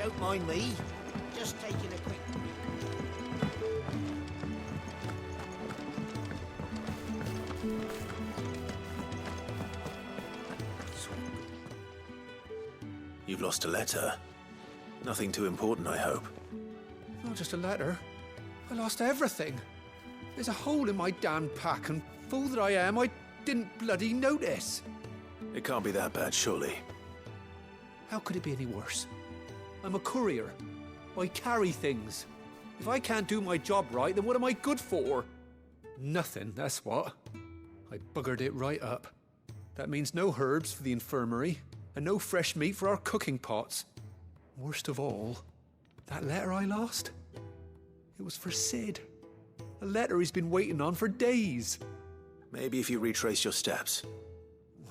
Don't mind me. Just taking a quick... You've lost a letter. Nothing too important, I hope. Not just a letter. I lost everything. There's a hole in my damn pack, and fool that I am, I didn't bloody notice. It can't be that bad, surely. How could it be any worse? I'm a courier. I carry things. If I can't do my job right, then what am I good for? Nothing, that's what. I buggered it right up. That means no herbs for the infirmary, and no fresh meat for our cooking pots. Worst of all, that letter I lost? It was for Sid. A letter he's been waiting on for days. Maybe if you retrace your steps.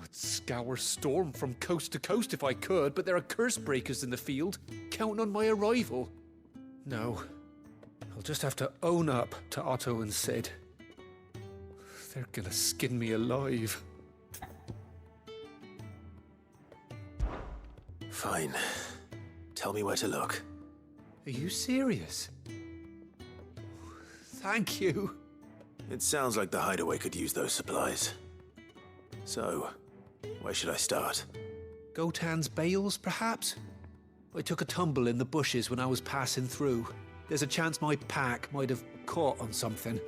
I'd scour Storm from coast to coast if I could, but there are curse breakers in the field, counting on my arrival. No, I'll just have to own up to Otto and Sid. They're gonna skin me alive. Fine. Tell me where to look. Are you serious? Thank you. It sounds like the hideaway could use those supplies. So, where should I start? Gotan's bales, perhaps? I took a tumble in the bushes when I was passing through. There's a chance my pack might have caught on something.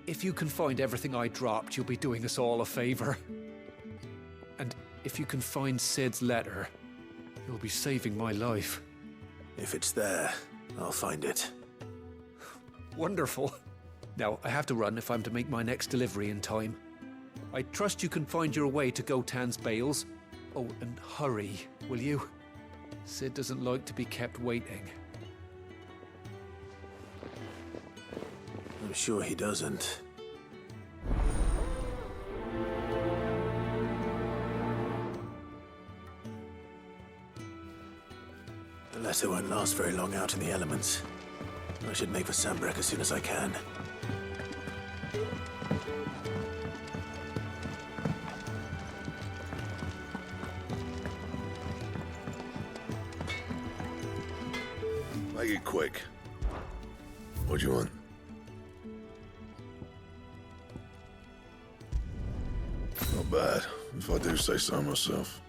If you can find everything I dropped, you'll be doing us all a favor. And if you can find Sid's letter, you'll be saving my life. If it's there, I'll find it. Wonderful. Now, I have to run if I'm to make my next delivery in time. I trust you can find your way to Gotan's bales. Oh, and hurry, will you? Sid doesn't like to be kept waiting. I'm sure he doesn't. The letter won't last very long out in the elements. I should make for Sambrek as soon as I can. Make it quick. What do you want? Not bad, if I do say so myself.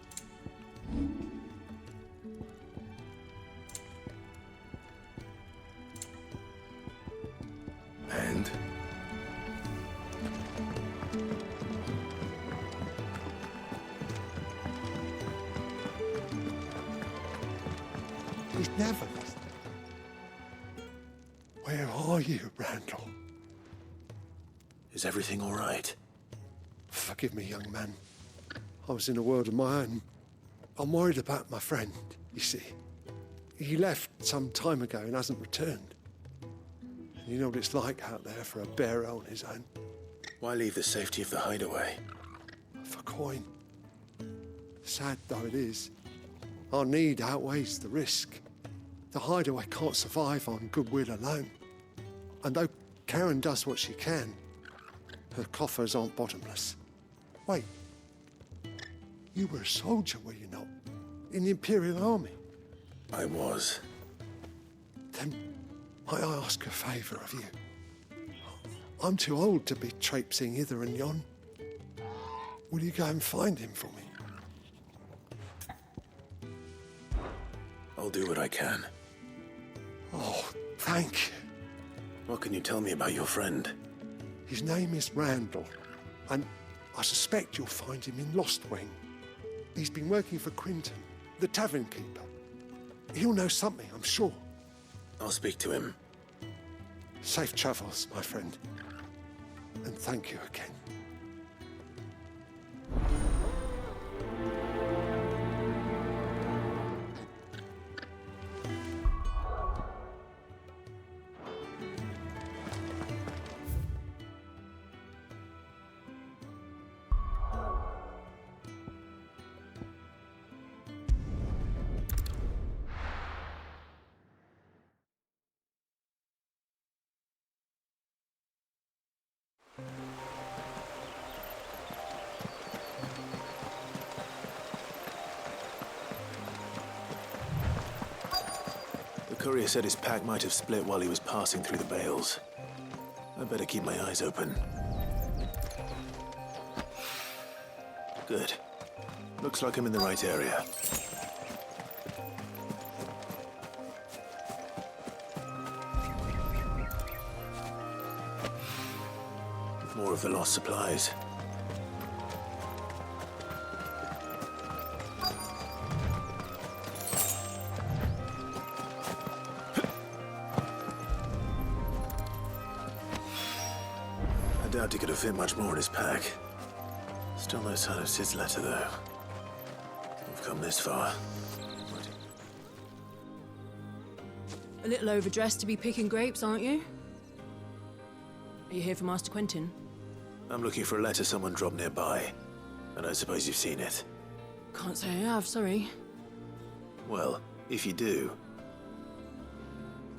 And? He's never lost. Where are you, Randall? Is everything all right? Forgive me, young man. I was in a world of my own. I'm worried about my friend, you see. He left some time ago and hasn't returned. And you know what it's like out there for a bearer on his own. Why leave the safety of the hideaway? For coin. Sad though it is, our need outweighs the risk. The hideaway can't survive on goodwill alone. And though Karen does what she can, her coffers aren't bottomless. Wait, you were a soldier, were you not? In the Imperial Army? I was. Then might I ask a favour of you? I'm too old to be traipsing hither and yon. Will you go and find him for me? I'll do what I can. Oh, thank you. What can you tell me about your friend? His name is Randall, and I suspect you'll find him in Lost Wing. He's been working for Quinton, the tavern keeper. He'll know something, I'm sure. I'll speak to him. Safe travels, my friend. And thank you again. courier said his pack might have split while he was passing through the bales. I better keep my eyes open. Good. Looks like I'm in the right area. More of the lost supplies. I doubt he could have fit much more in his pack. Still no sign of Sid's letter, though. We've come this far. A little overdressed to be picking grapes, aren't you? Are you here for Master Quentin? I'm looking for a letter someone dropped nearby, and I suppose you've seen it. Can't say I have, sorry. Well, if you do,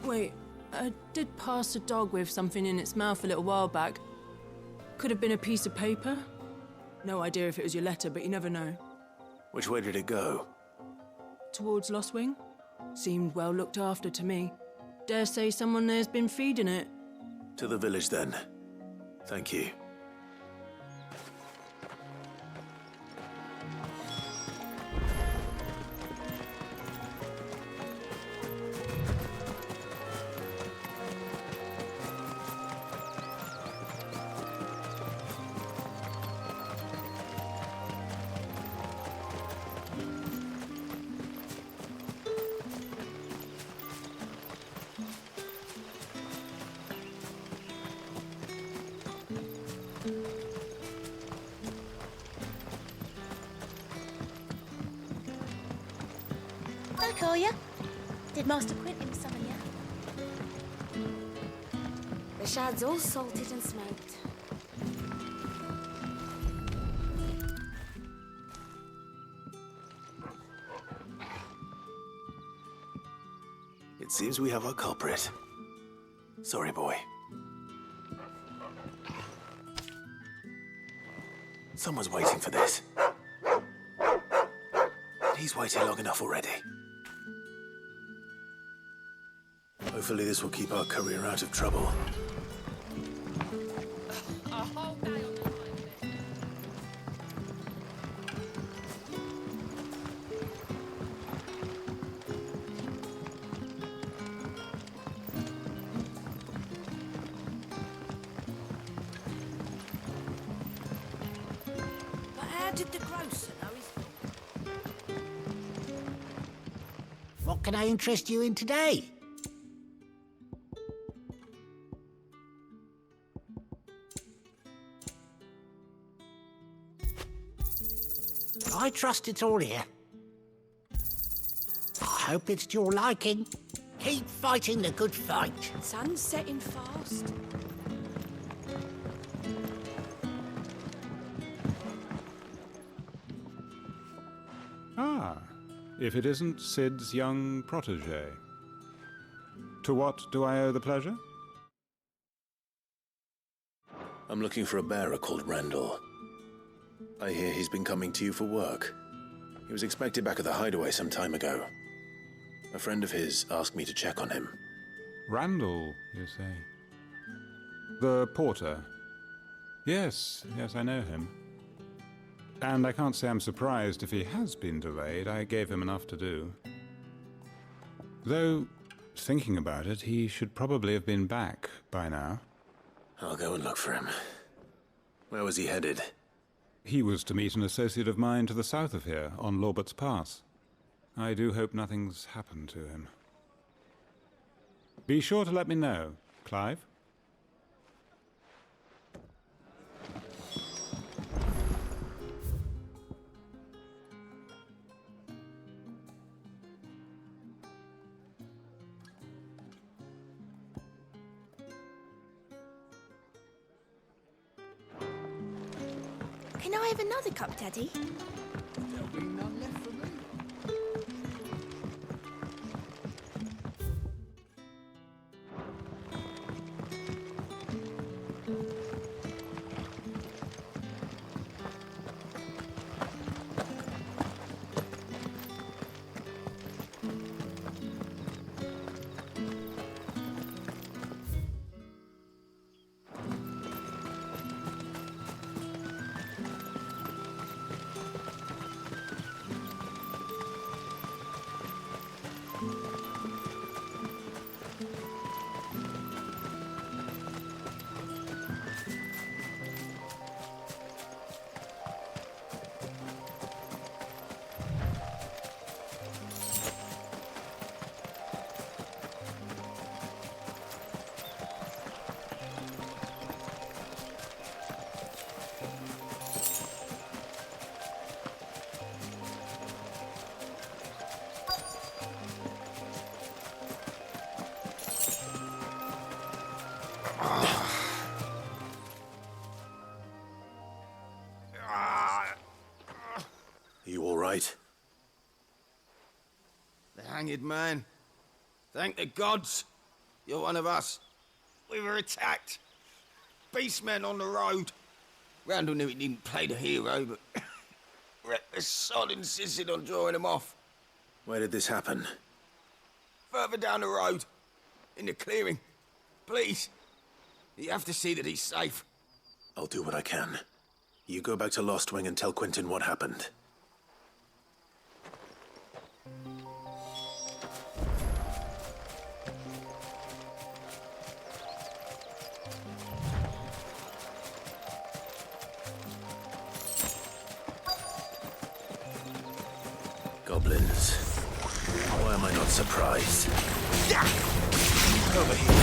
Wait, I did pass a dog with something in its mouth a little while back. Could have been a piece of paper. No idea if it was your letter, but you never know. which way did it go? Towards Lost Wing? Seemed well looked after to me. Dare say someone there's been feeding it. To the village, then. Thank you. I'll call you. Did Master Quentin summon you? The shad's all salted and smoked. It seems we have our culprit. Sorry, boy. Someone's waiting for this. He's waited long enough already. Hopefully this will keep our courier out of trouble. But how did the grocer know his... What can I interest you in today? I trust it's all here. I hope it's to your liking. Keep fighting the good fight. Sun's setting fast. Ah, if it isn't Sid's young protege. To what do I owe the pleasure? I'm looking for a bearer called Randall. I hear he's been coming to you for work. He was expected back at the hideaway some time ago. A friend of his asked me to check on him. Randall, you say? The porter? Yes, I know him. And I can't say I'm surprised if he has been delayed. I gave him enough to do. Though, thinking about it, he should probably have been back by now. I'll go and look for him. Where was he headed? He was to meet an associate of mine to the south of here, on Lorbert's Pass. I do hope nothing's happened to him. Be sure to let me know, Clive. Can I have another cup, Daddy? There'll be none left for me. You all right? The hanged man. Thank the gods. You're one of us. We were attacked. Beastmen on the road. Randall knew he didn't play the hero, but the sod insisted on drawing him off. Where did this happen? Further down the road. In the clearing. Please. You have to see that he's safe. I'll do what I can. You go back to Lost Wing and tell Quentin what happened. Goblins. Why am I not surprised? Over here.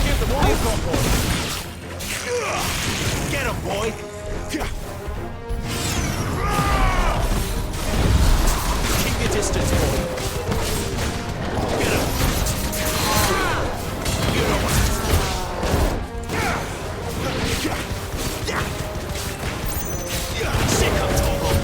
Give them all you've got, boy. Get him, boy. Keep your distance, boy. Get him. You know what to do. Sick of Toggle.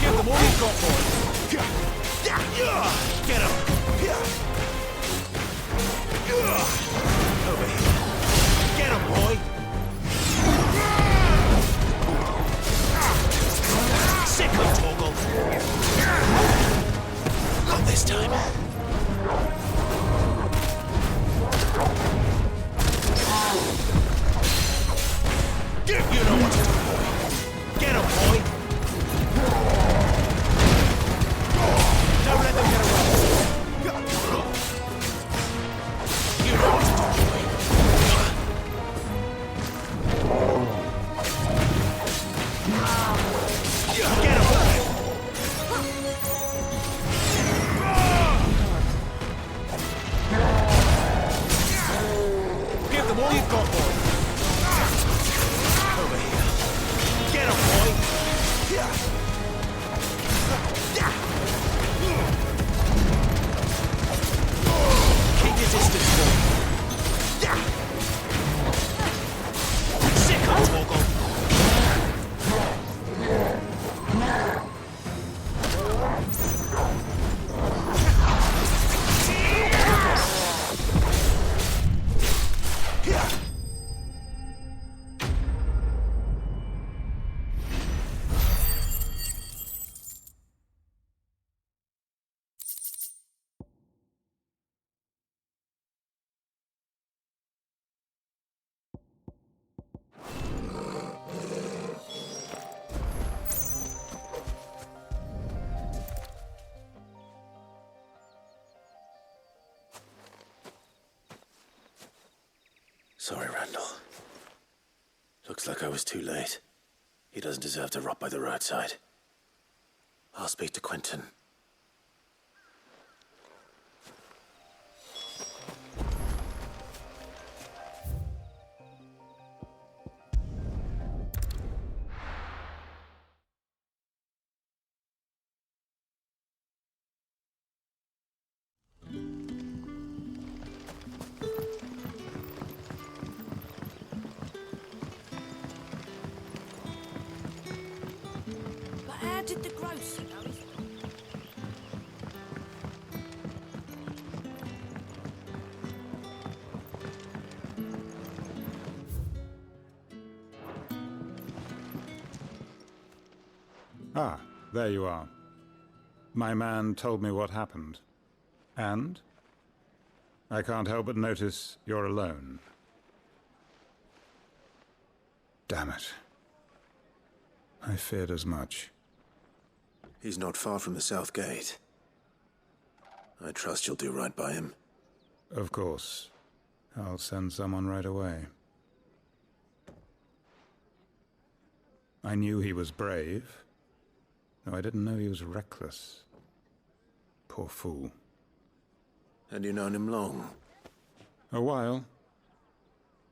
Give them all you've got, boy. Get him. Over here. Get him, boy. Sick of Toggle. Not this time. You know what to do, boy. Get him, boy. Don't let them get away. You know what to do, boy. Get him, boy. Give them all you've got, boy. Over here. Get him, boy. Keep your distance, boy. Sick of Toggle. Sorry, Randall. Looks like I was too late. He doesn't deserve to rot by the roadside. I'll speak to Quentin. But how did the grocer know his... Ah, there you are. My man told me what happened. And? I can't help but notice you're alone. Damn it. I feared as much. He's not far from the south gate. I trust you'll do right by him. Of course. I'll send someone right away. I knew he was brave, though I didn't know he was reckless. Poor fool. And you've known him long? A while.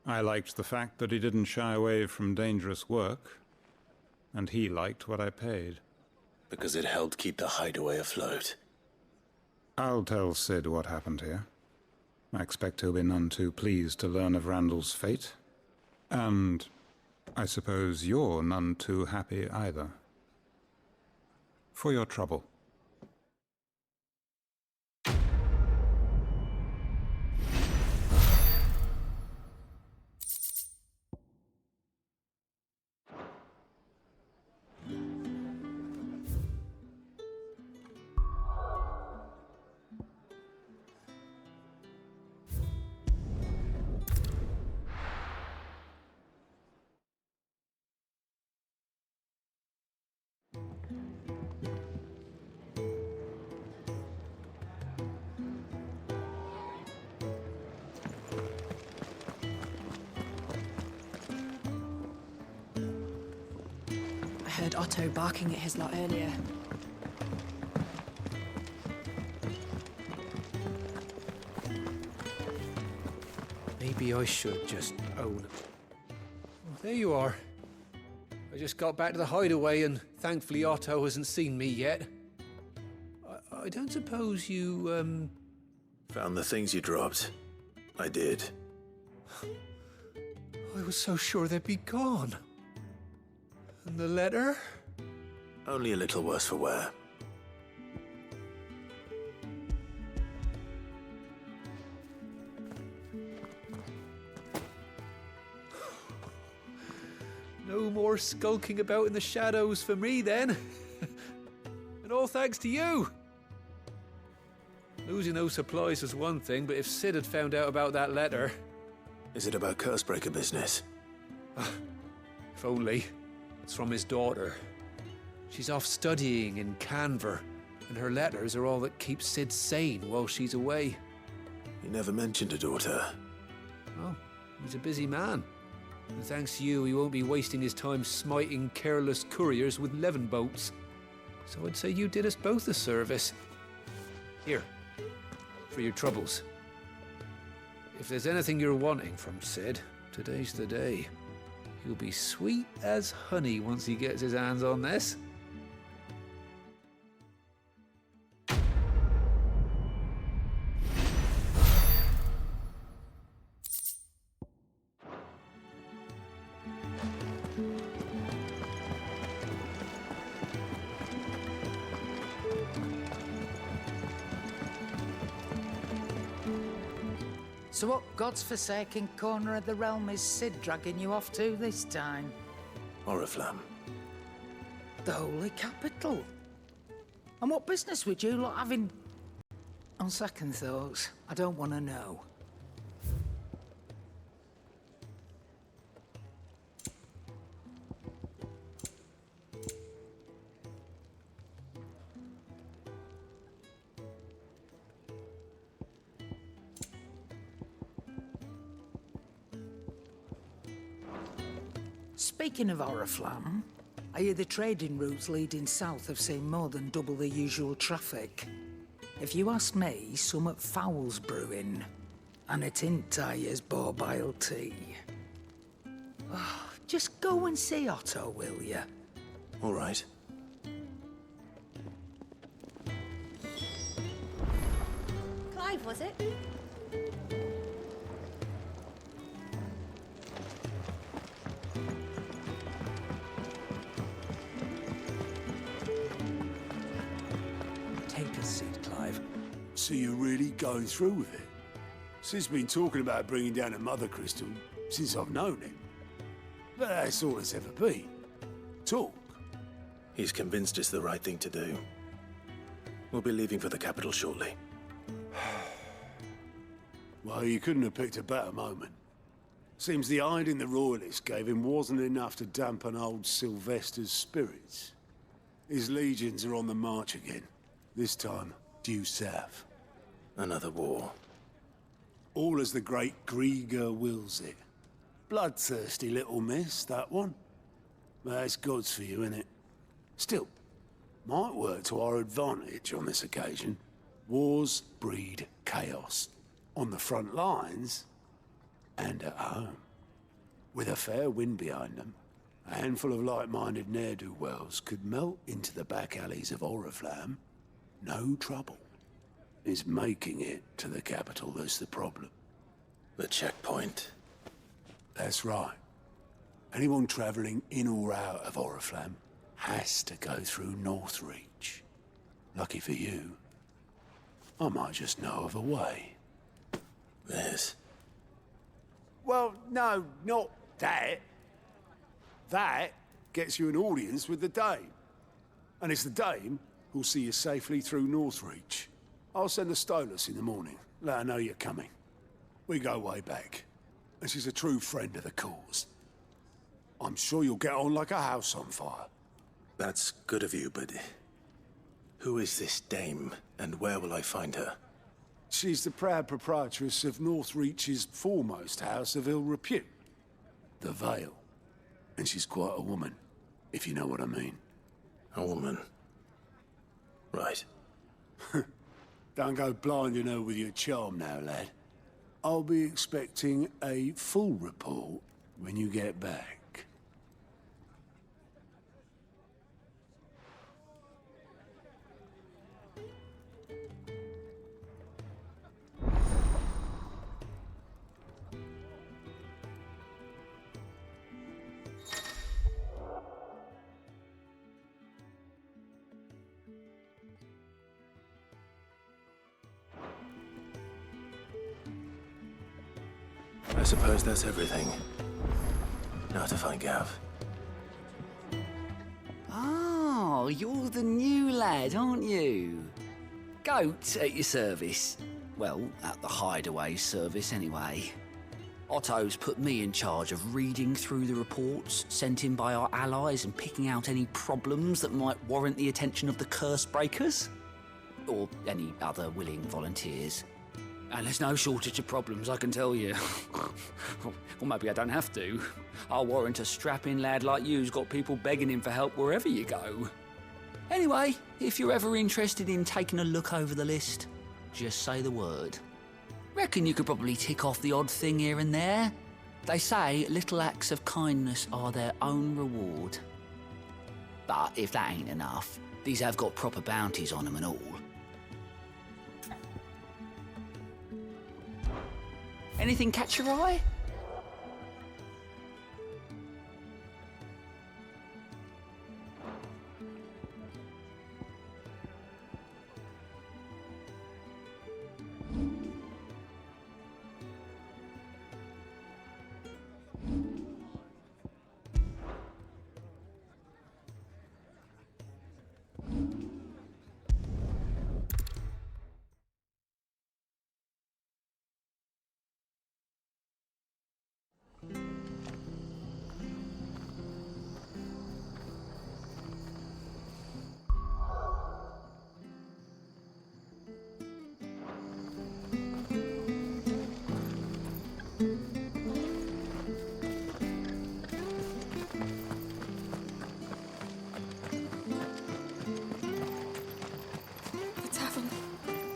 I liked the fact that he didn't shy away from dangerous work, and he liked what I paid. Because it helped keep the hideaway afloat. I'll tell Sid what happened here. I expect he'll be none too pleased to learn of Randall's fate. And I suppose you're none too happy either. For your trouble. I heard Otto barking at his lot earlier. Maybe I should just own it. Well, there you are. I just got back to the hideaway and thankfully Otto hasn't seen me yet. I don't suppose you, Found the things you dropped. I did. I was so sure they'd be gone. And the letter? Only a little worse for wear. No more skulking about in the shadows for me, then. And all thanks to you. Losing those supplies was one thing, but if Sid had found out about that letter... Is it about Cursebreaker business? If only. It's from his daughter. She's off studying in Canver, and her letters are all that keep Sid sane while she's away. He never mentioned a daughter. Oh, he's a busy man. And thanks to you, he won't be wasting his time smiting careless couriers with levin boats. So I'd say you did us both a service. Here, for your troubles. If there's anything you're wanting from Sid, today's the day. He'll be sweet as honey once he gets his hands on this. So what God's forsaken corner of the realm is Sid dragging you off to this time? Oriflamme. The Holy Capital. And what business would you lot have in... On second thoughts, I don't want to know. Speaking of Oriflamme, I hear the trading routes leading south have seen more than double the usual traffic. If you ask me, summat foul's brewing, and it ain't Tyre's borbile tea. Oh, just go and see Otto, will you? All right. Clive, was it? Take a seat, Clive. So you're really going through with it? Sid's been talking about bringing down a mother crystal since I've known him. But that's all it's ever been. Talk. He's convinced it's the right thing to do. We'll be leaving for the capital shortly. Well, you couldn't have picked a better moment. Seems the hiding the Royalists gave him wasn't enough to dampen old Sylvester's spirits. His legions are on the march again, this time due south. Another war. All as the great Grieger wills it. Bloodthirsty little miss, that one. That's God's for you, innit? Still, might work to our advantage on this occasion. Wars breed chaos. On the front lines, and at home. With a fair wind behind them, a handful of like-minded ne'er-do-wells could melt into the back alleys of Oriflamme. No trouble. It's making it to the capital that's the problem. The checkpoint. That's right. Anyone travelling in or out of Oriflamme has to go through Northreach. Lucky for you, I might just know of a way. There's... Well, no, not that. That gets you an audience with the Dame. And it's the Dame who'll see you safely through Northreach. I'll send a Stolas in the morning. Let her know you're coming. We go way back. And she's a true friend of the cause. I'm sure you'll get on like a house on fire. That's good of you, but... who is this Dame, and where will I find her? She's the proud proprietress of Northreach's foremost house of ill repute, the Vale. And she's quite a woman, if you know what I mean. A woman? Right. Don't go blinding her with your charm now, lad. I'll be expecting a full report when you get back. I suppose that's everything. Now to find Gav. Oh, you're the new lad, aren't you? Goat at your service. Well, at the Hideaway service, anyway. Otto's put me in charge of reading through the reports sent in by our allies and picking out any problems that might warrant the attention of the curse breakers. Or any other willing volunteers. And there's no shortage of problems, I can tell you. Or maybe I don't have to. I'll warrant a strapping lad like you's got people begging him for help wherever you go. Anyway, if you're ever interested in taking a look over the list, just say the word. Reckon you could probably tick off the odd thing here and there. They say little acts of kindness are their own reward. But if that ain't enough, these have got proper bounties on them and all. Anything catch your eye?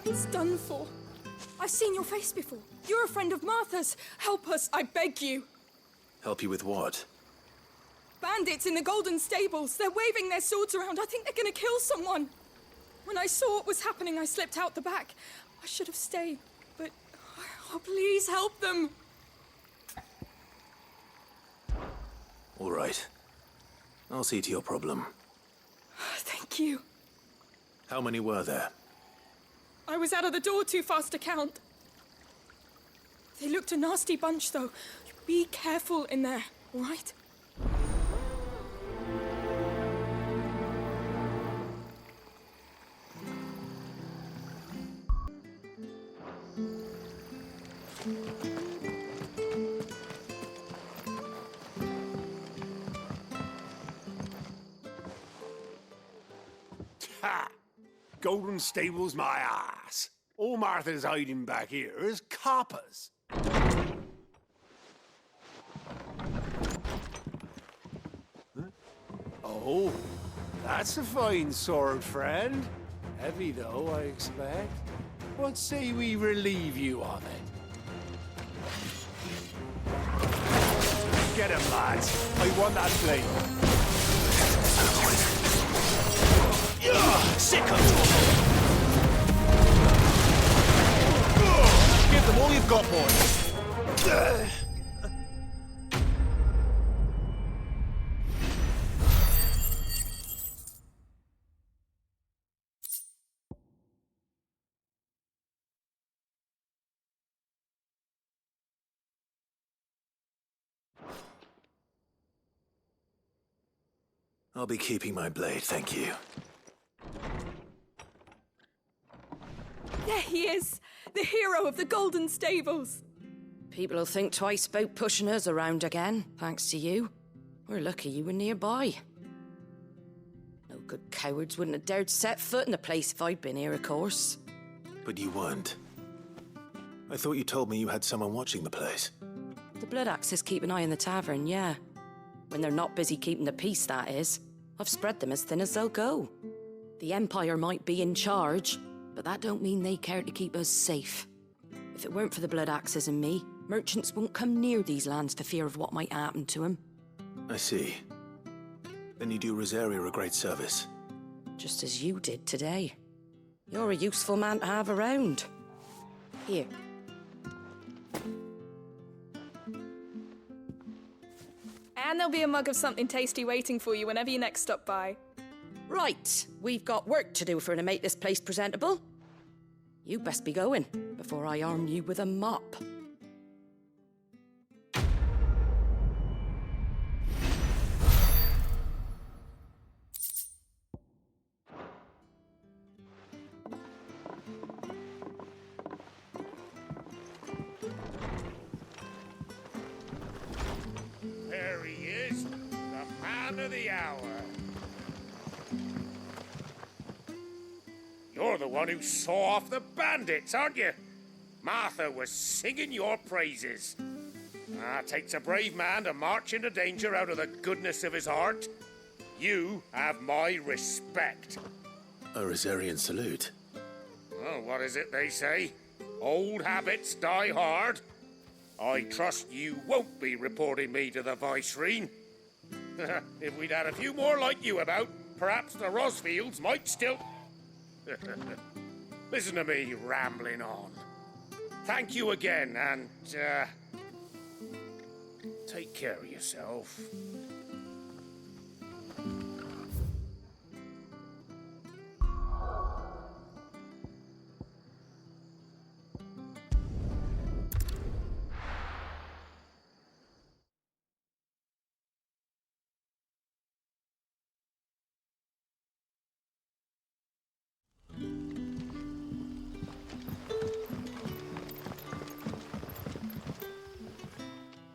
It's done for. I've seen your face before. You're a friend of Martha's. Help us, I beg you. Help you with what? Bandits in the Golden Stables. They're waving their swords around. I think they're gonna kill someone. When I saw what was happening, I slipped out the back. I should have stayed, but... oh, please help them. All right. I'll see to your problem. Thank you. How many were there? I was out of the door too fast to count. They looked a nasty bunch, though. Be careful in there, all right? Ha! Golden Stable's my ass. All Martha's hiding back here is coppers. Huh? Oh, that's a fine sword, friend. Heavy, though, I expect. What say we relieve you of it? Get him, lads. I want that blade. Sicko! Give them all you've got, boys. I'll be keeping my blade, thank you. There he is! The hero of the Golden Stables! People will think twice about pushing us around again, thanks to you. We're lucky you were nearby. No good cowards wouldn't have dared set foot in the place if I'd been here, of course. But you weren't. I thought you told me you had someone watching the place. The Blood Axes keep an eye on the tavern, yeah. When they're not busy keeping the peace, that is. I've spread them as thin as they'll go. The Empire might be in charge, but that don't mean they care to keep us safe. If it weren't for the Blood Axes and me, merchants won't come near these lands for fear of what might happen to them. I see. Then you do Rosaria a great service. Just as you did today. You're a useful man to have around. Here. And there'll be a mug of something tasty waiting for you whenever you next stop by. Right, we've got work to do for to make this place presentable. You best be going before I arm you with a mop. There he is, the man of the hour. You're the one who saw off the bandits, aren't you? Martha was singing your praises. Takes a brave man to march into danger out of the goodness of his heart. You have my respect. A Rosarian salute. Oh, what is it they say? Old habits die hard. I trust you won't be reporting me to the Viceroy. If we'd had a few more like you about, perhaps the Rosfields might still... Listen to me rambling on. Thank you again, and, take care of yourself.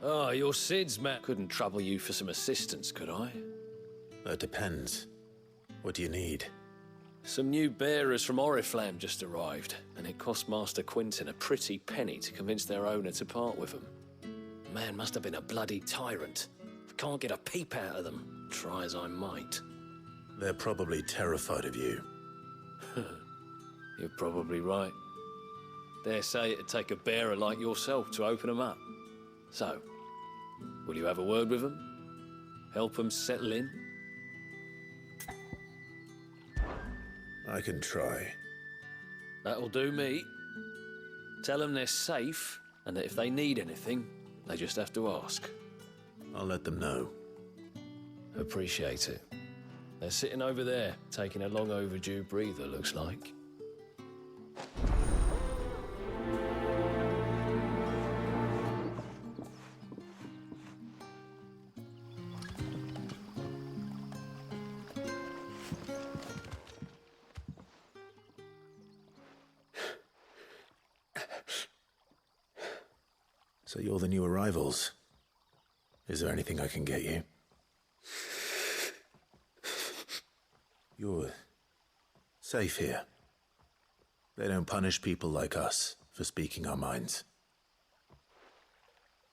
Oh, you're Sid's man. Couldn't trouble you for some assistance, could I? That depends. What do you need? Some new bearers from Oriflamme just arrived, and it cost Master Quinton a pretty penny to convince their owner to part with them. The man must have been a bloody tyrant. I can't get a peep out of them, try as I might. They're probably terrified of you. You're probably right. Dare say it'd take a bearer like yourself to open them up. So, will you have a word with them? Help them settle in? I can try. That'll do me. Tell them they're safe, and that if they need anything, they just have to ask. I'll let them know. Appreciate it. They're sitting over there, taking a long overdue breather, looks like. So you're the new arrivals. Is there anything I can get you? You're safe here. They don't punish people like us for speaking our minds.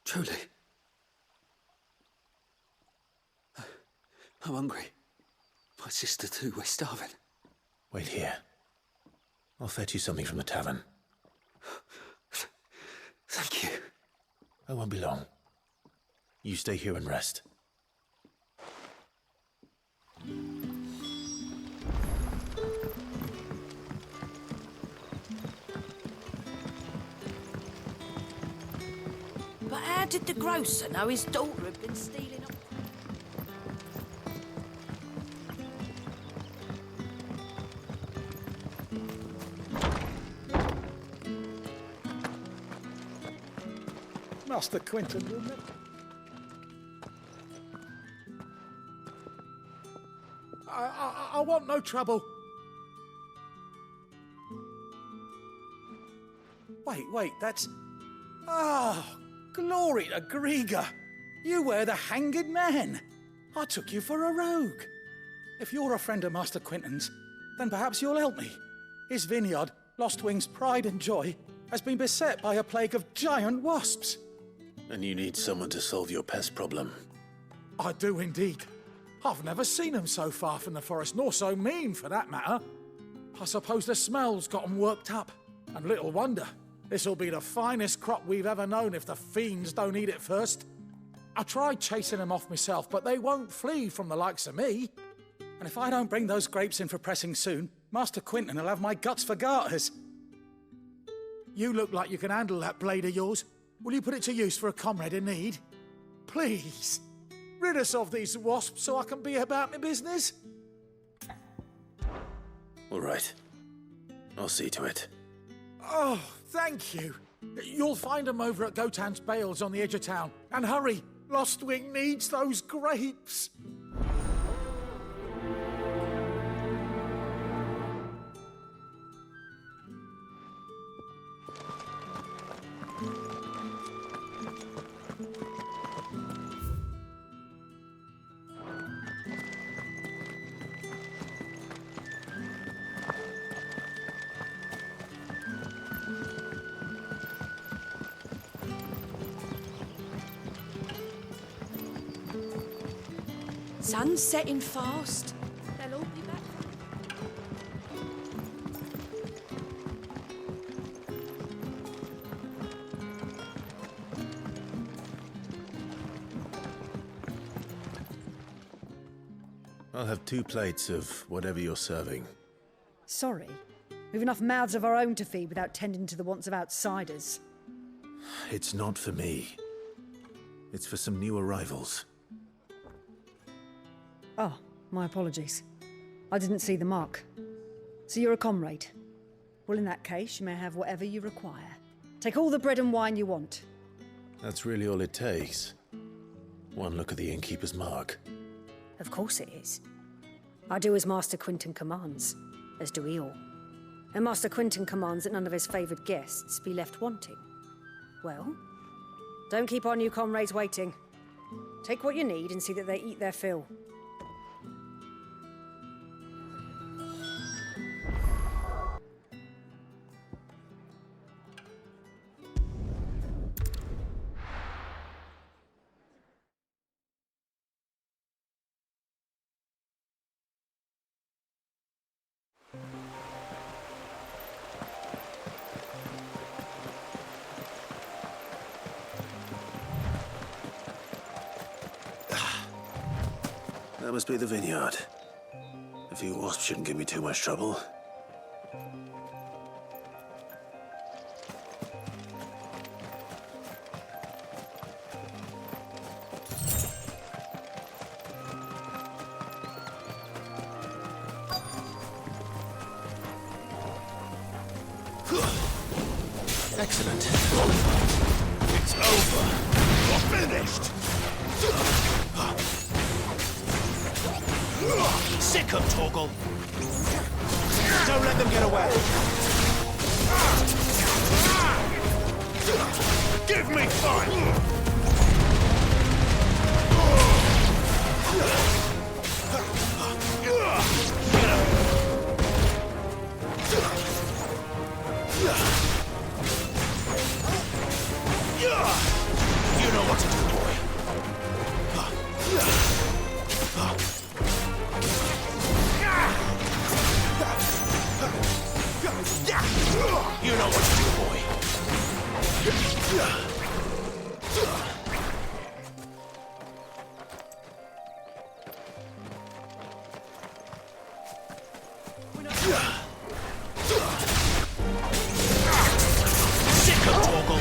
Truly. I'm hungry. My sister too, we're starving. Wait here. I'll fetch you something from the tavern. Thank you. I won't be long. You stay here and rest. But how did the grocer know his daughter had been stealing up? Master Quentin, wouldn't it? I want no trouble. Wait, that's... Oh, glory to Grieger. You were the hanged man. I took you for a rogue. If you're a friend of Master Quentin's, then perhaps you'll help me. His vineyard, Lostwing's pride and joy, has been beset by a plague of giant wasps. And you need someone to solve your pest problem. I do indeed. I've never seen them so far from the forest, nor so mean, for that matter. I suppose the smell's got them worked up. And little wonder. This'll be the finest crop we've ever known if the fiends don't eat it first. I tried chasing them off myself, but they won't flee from the likes of me. And if I don't bring those grapes in for pressing soon, Master Quentin will have my guts for garters. You look like you can handle that blade of yours. Will you put it to use for a comrade in need? Please, rid us of these wasps so I can be about my business. All right. I'll see to it. Oh, thank you. You'll find them over at Gotan's Bales on the edge of town. And hurry, Lostwing needs those grapes. Sun's setting fast. They'll all be back. I'll have 2 plates of whatever you're serving. Sorry. We've enough mouths of our own to feed without tending to the wants of outsiders. It's not for me. It's for some new arrivals. Oh, my apologies. I didn't see the mark. So you're a comrade? Well, in that case, you may have whatever you require. Take all the bread and wine you want. That's really all it takes. One look at the innkeeper's mark. Of course it is. I do as Master Quentin commands, as do we all. And Master Quentin commands that none of his favoured guests be left wanting. Well, don't keep our new comrades waiting. Take what you need and see that they eat their fill. That must be the vineyard. A few wasps shouldn't give me too much trouble. Excellent. It's over. You're finished. Sick of Torgal. Don't let them get away. Give me fun! You know what to do, boy. You know what to do, boy. Sick of Torgal.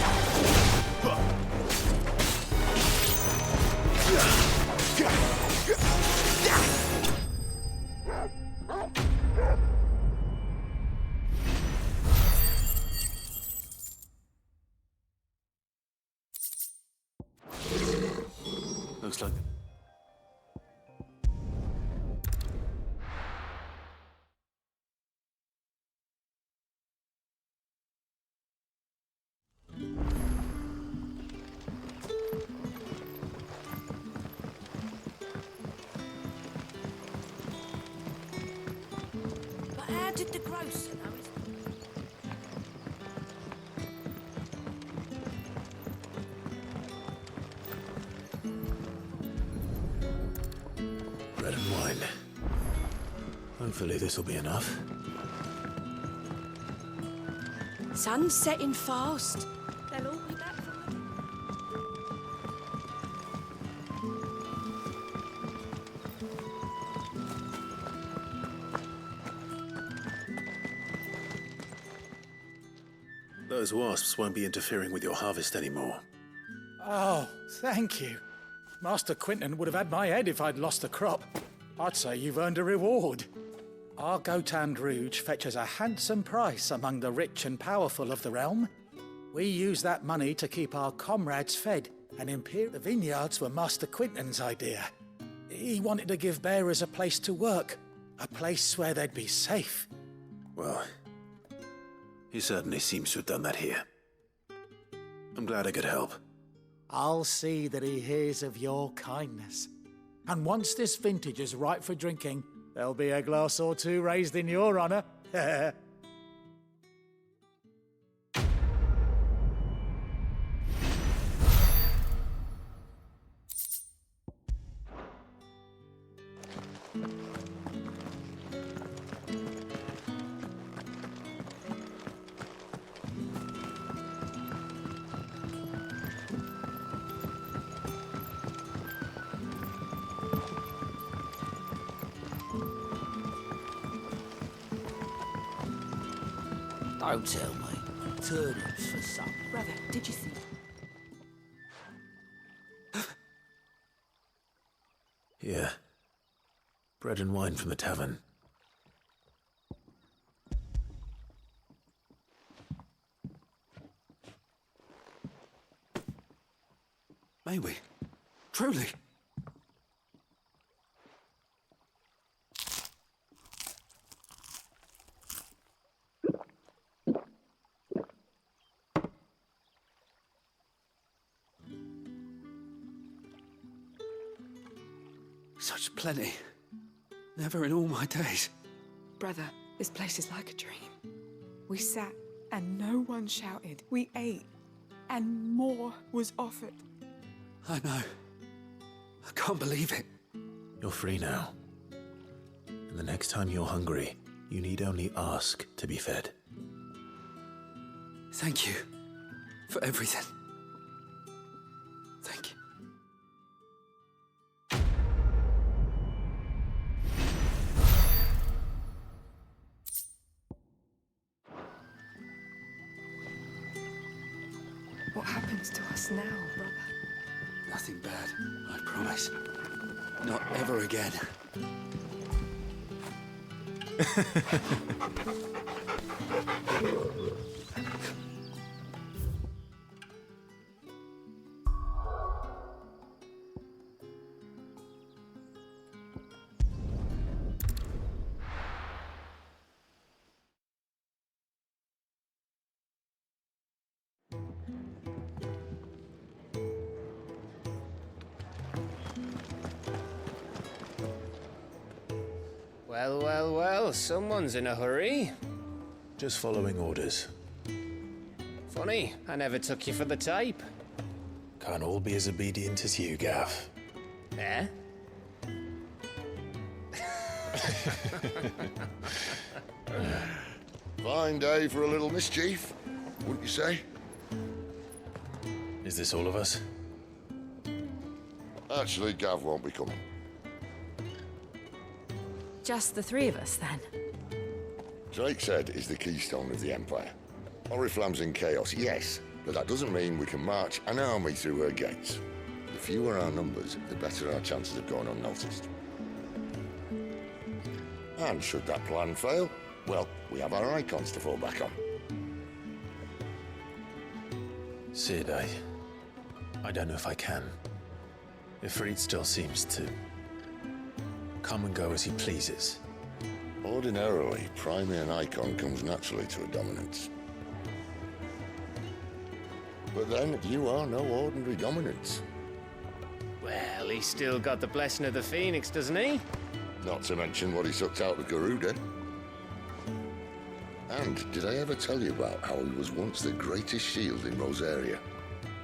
Looks like... But how did the grocer know his... bread and wine. Hopefully this'll be enough. Sun's setting fast. They'll all be back from the... Those wasps won't be interfering with your harvest anymore. Oh, thank you. Master Quinton would have had my head if I'd lost the crop. I'd say you've earned a reward. Our Gotand Rouge fetches a handsome price among the rich and powerful of the realm. We use that money to keep our comrades fed, and the vineyards were Master Quinton's idea. He wanted to give bearers a place to work, a place where they'd be safe. Well, he certainly seems to have done that here. I'm glad I could help. I'll see that he hears of your kindness. And once this vintage is ripe for drinking, there'll be a glass or two raised in your honor. Don't tell me. Turnips for supper. Brother, did you see? Yeah. Bread and wine from the tavern. May we? Truly? Such plenty. Never in all my days. Brother, this place is like a dream. We sat and no one shouted. We ate and more was offered. I know. I can't believe it. You're free now. And the next time you're hungry, you need only ask to be fed. Thank you for everything. Thank you. What happens to us now, brother? Nothing bad, I promise. Not ever again. Well, well, well, someone's in a hurry. Just following orders. Funny, I never took you for the type. Can't all be as obedient as you, Gav. Eh? Fine day for a little mischief, wouldn't you say? Is this all of us? Actually, Gav won't be coming. Just the three of us, then? Drake's Head is the keystone of the Empire. Oriflamme's in chaos, yes, but that doesn't mean we can march an army through her gates. The fewer our numbers, the better our chances of going unnoticed. And should that plan fail, well, we have our icons to fall back on. Sid, I don't know if I can. Ifrit still seems to come and go as he pleases. Ordinarily, priming an icon comes naturally to a dominance. But then, you are no ordinary dominance. Well, he's still got the blessing of the Phoenix, doesn't he? Not to mention what he sucked out of Garuda. And did I ever tell you about how he was once the greatest shield in Rosaria?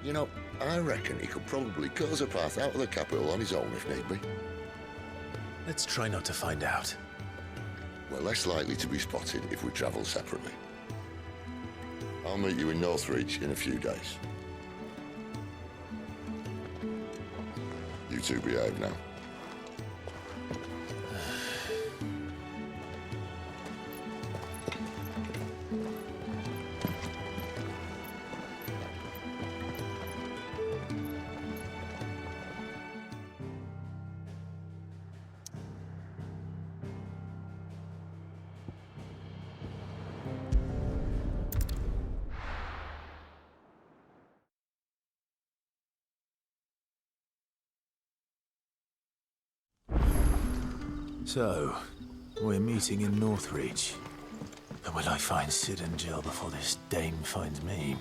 You know, I reckon he could probably cut us a path out of the capital on his own if need be. Let's try not to find out. We're less likely to be spotted if we travel separately. I'll meet you in Northreach in a few days. You two behave now. So, we're meeting in Northreach. But will I find Sid and Jill before this dame finds me?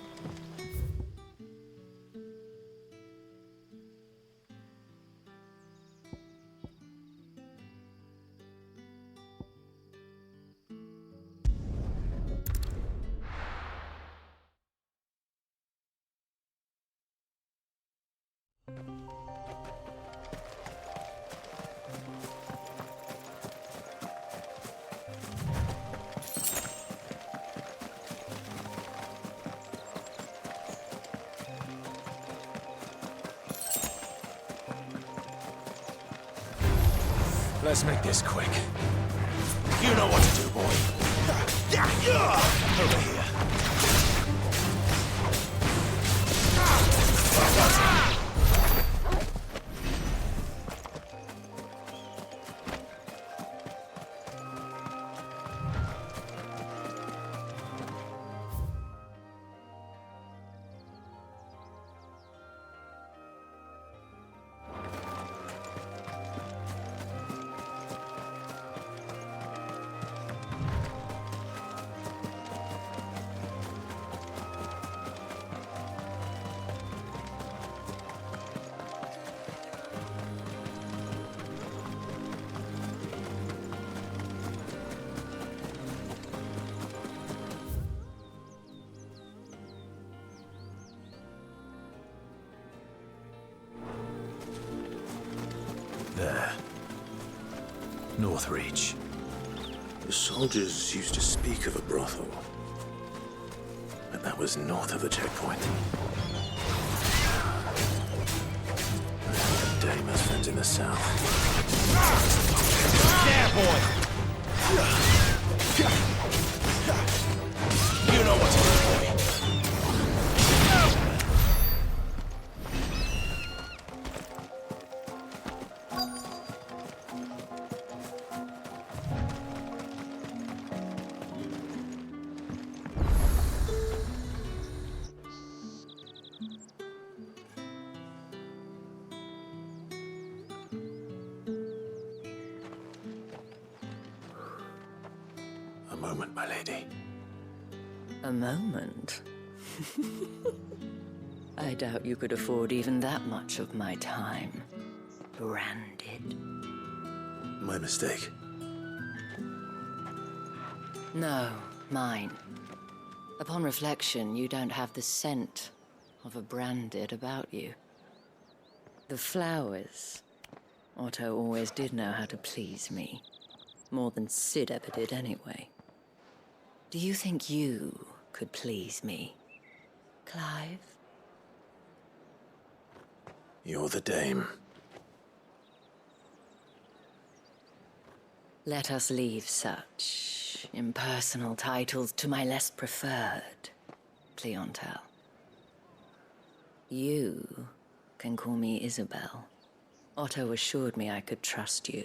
Let's make this quick. You know what to do, boy. Over here. There. Northreach. The soldiers used to speak of a brothel. But that was north of the checkpoint. Dame has friends in the south. Yeah, boy! You know what to do, boy. A moment, my lady. A moment? I doubt you could afford even that much of my time. Branded. My mistake. No, mine. Upon reflection, you don't have the scent of a branded about you. The flowers. Otto always did know how to please me. More than Sid ever did anyway. Do you think you could please me, Clive? You're the dame. Let us leave such impersonal titles to my less preferred clientele. You can call me Isabel. Otto assured me I could trust you.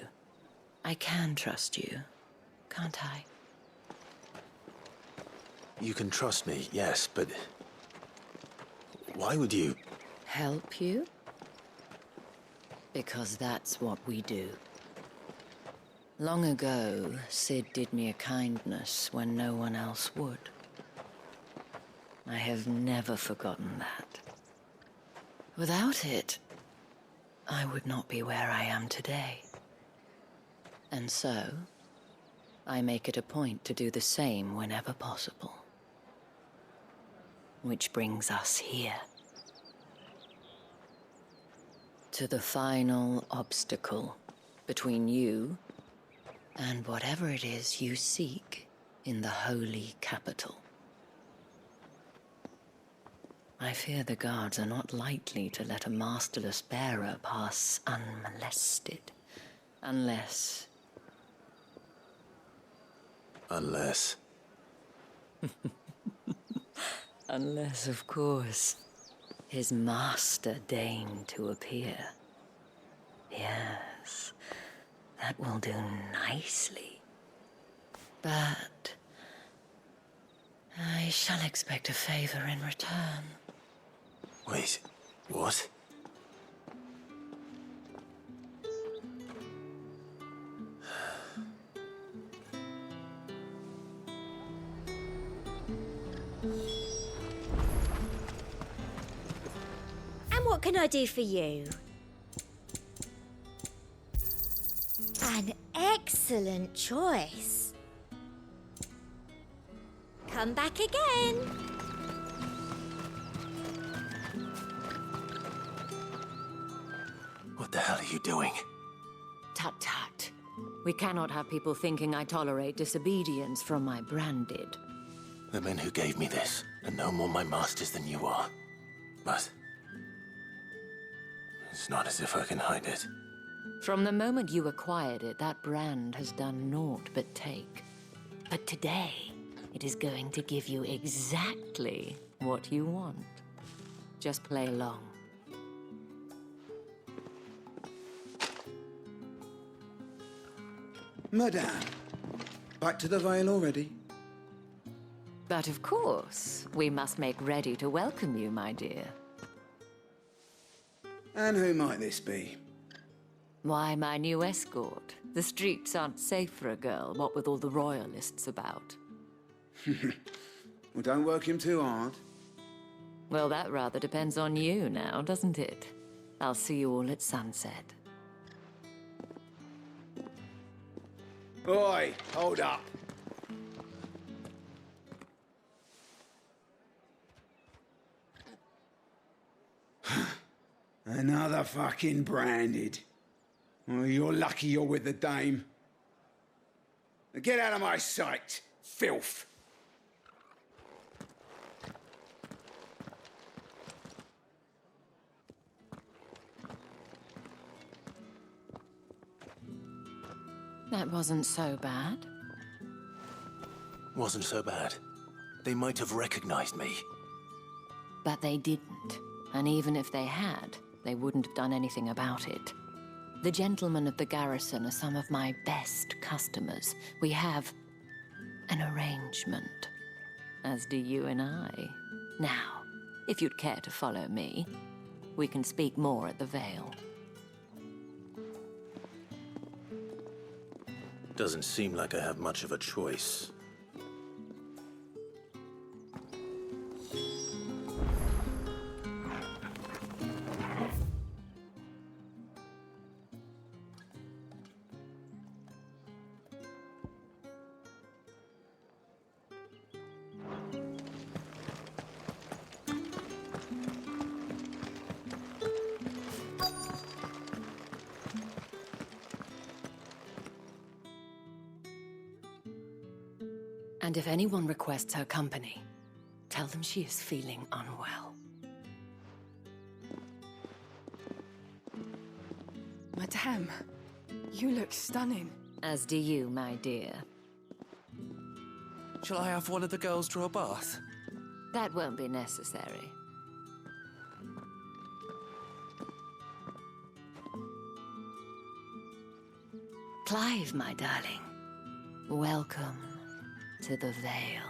I can trust you, can't I? You can trust me, yes, but... why would you... Help you? Because that's what we do. Long ago, Sid did me a kindness when no one else would. I have never forgotten that. Without it, I would not be where I am today. And so, I make it a point to do the same whenever possible. Which brings us here. To the final obstacle between you and whatever it is you seek in the holy capital. I fear the guards are not likely to let a masterless bearer pass unmolested. Unless... Unless... Unless, of course, his master deigned to appear. Yes, that will do nicely. But... I shall expect a favor in return. Wait, what? And what can I do for you? An excellent choice. Come back again. What the hell are you doing? Tut tut. We cannot have people thinking I tolerate disobedience from my branded. The men who gave me this are no more my masters than you are. But... it's not as if I can hide it. From the moment you acquired it, that brand has done naught but take. But today, it is going to give you exactly what you want. Just play along. Madame, back to the Vale already? But of course, we must make ready to welcome you, my dear. And who might this be? Why, my new escort. The streets aren't safe for a girl, what with all the royalists about. Well, don't work him too hard. Well, that rather depends on you now, doesn't it? I'll see you all at sunset. Oi, hold up. Another fucking branded. Well, you're lucky you're with the dame. Now get out of my sight, filth. That wasn't so bad. Wasn't so bad. They might have recognized me. But they didn't. And even if they had, they wouldn't have done anything about it. The gentlemen of the garrison are some of my best customers. We have an arrangement, as do you and I. Now, if you'd care to follow me, we can speak more at the Vale. Doesn't seem like I have much of a choice. And if anyone requests her company, tell them she is feeling unwell. Madame, you look stunning. As do you, my dear. Shall I have one of the girls draw a bath? That won't be necessary. Clive, my darling. Welcome to the Vale.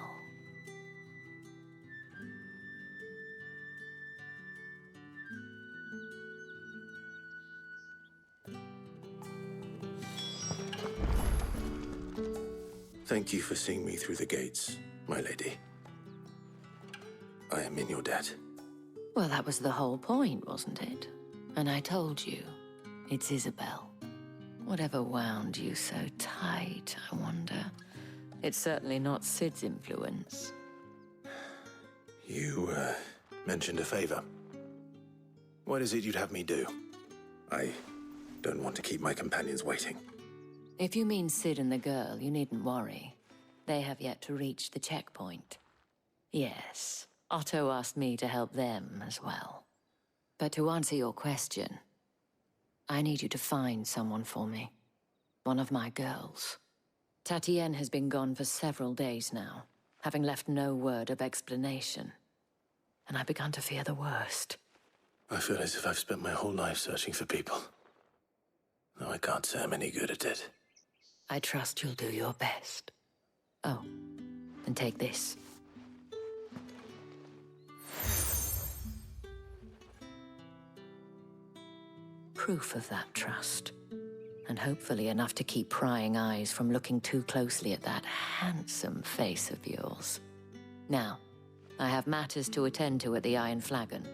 Thank you for seeing me through the gates, my lady. I am in your debt. Well, that was the whole point, wasn't it? And I told you, it's Isabel. Whatever wound you so tight, I wonder. It's certainly not Sid's influence. You, mentioned a favor. What is it you'd have me do? I don't want to keep my companions waiting. If you mean Sid and the girl, you needn't worry. They have yet to reach the checkpoint. Yes, Otto asked me to help them as well. But to answer your question, I need you to find someone for me. One of my girls. Tatienne has been gone for several days now, having left no word of explanation. And I've begun to fear the worst. I feel as if I've spent my whole life searching for people. Though I can't say I'm any good at it. I trust you'll do your best. Oh, and take this. Proof of that trust. And hopefully enough to keep prying eyes from looking too closely at that handsome face of yours. Now, I have matters to attend to at the Iron Flagon.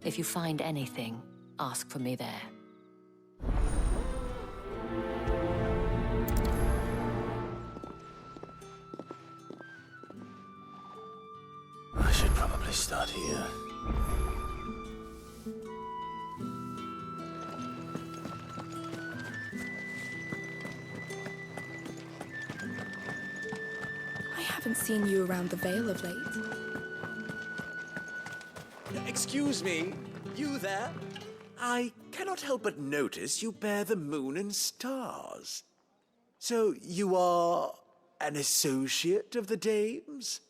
If you find anything, ask for me there. I should probably start here. I haven't seen you around the Vale of late. Excuse me, you there? I cannot help but notice you bear the moon and stars. So you are an associate of the dames?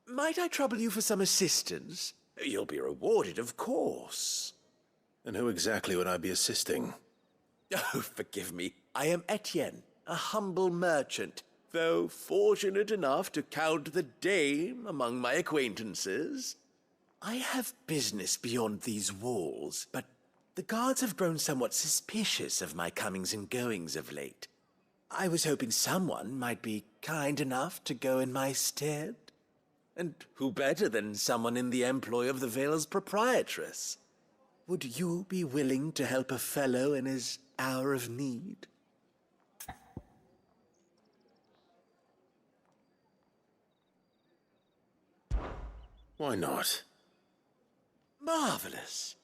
Might I trouble you for some assistance? You'll be rewarded, of course. And who exactly would I be assisting? Oh, forgive me. I am Etienne, a humble merchant, though fortunate enough to count the dame among my acquaintances. I have business beyond these walls, but the guards have grown somewhat suspicious of my comings and goings of late. I was hoping someone might be kind enough to go in my stead. And who better than someone in the employ of the Vale's proprietress? Would you be willing to help a fellow in his hour of need? Why not? Marvelous.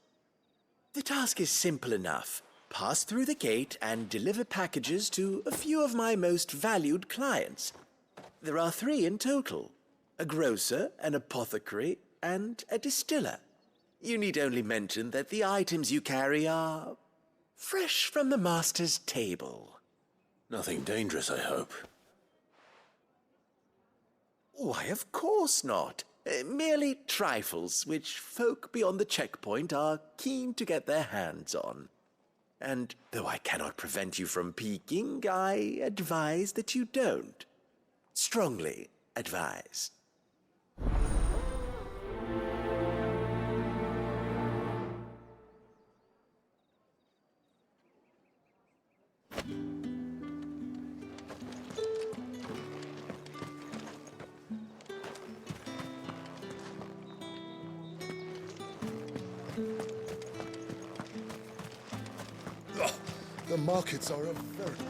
The task is simple enough. Pass through the gate and deliver packages to a few of my most valued clients. There are 3 in total. A grocer, an apothecary, and a distiller. You need only mention that the items you carry are fresh from the master's table. Nothing dangerous, I hope. Why, of course not. Merely trifles which folk beyond the checkpoint are keen to get their hands on. And though I cannot prevent you from peeking, I advise that you don't. Strongly advise. The markets are a veritable...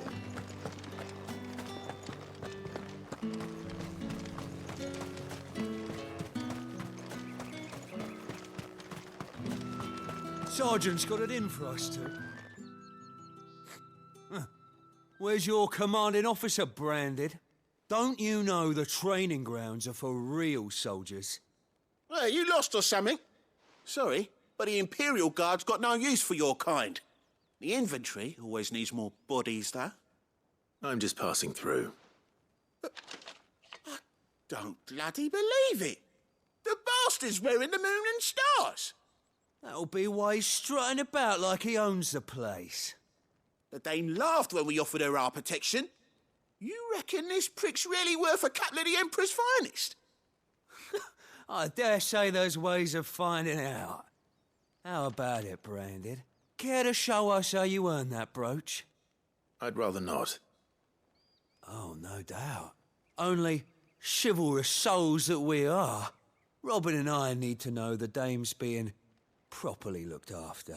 Sergeant's got it in for us two. Huh. Where's your commanding officer branded? Don't you know the training grounds are for real soldiers? Hey, you lost or something? Sorry, but the Imperial Guard's got no use for your kind. The infantry always needs more bodies, though. I'm just passing through. I don't bloody believe it. The bastard's wearing the moon and stars. That'll be why he's strutting about like he owns the place. The Dame laughed when we offered her our protection. You reckon this prick's really worth a couple of the Emperor's finest? I dare say there's ways of finding out. How about it, Branded? Care to show us how you earned that brooch? I'd rather not. Oh, no doubt. Only chivalrous souls that we are, Robin and I need to know the Dame's being properly looked after.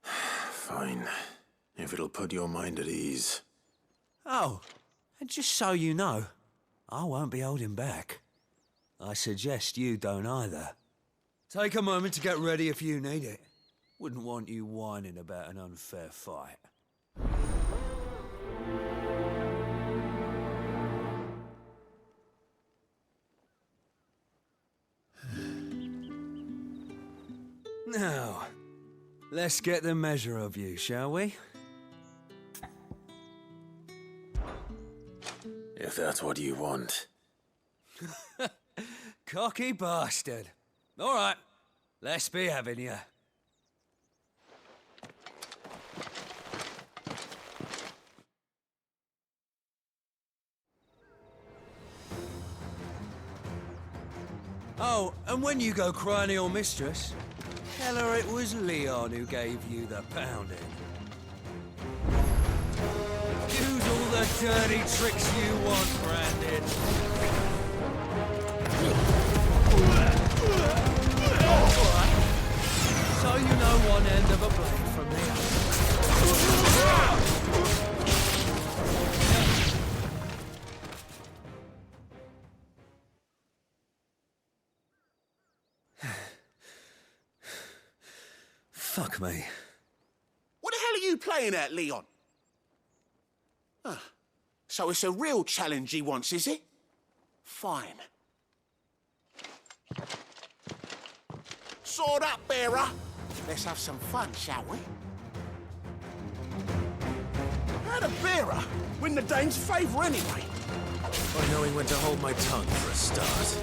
Fine. If it'll put your mind at ease. Oh, and just so you know, I won't be holding back. I suggest you don't either. Take a moment to get ready if you need it. Wouldn't want you whining about an unfair fight. Now, let's get the measure of you, shall we? If that's what you want. Cocky bastard. All right, let's be having you. Oh, and when you go crying to your mistress, tell her it was Leon who gave you the pounding. Use all the dirty tricks you want, Brandon. So you know one end of a blade from the Fuck me. What the hell are you playing at, Leon? So it's a real challenge he wants, is it? Fine. Sword up, bearer. Let's have some fun, shall we? How'd a bearer win the Dane's favour anyway? By knowing when to hold my tongue for a start.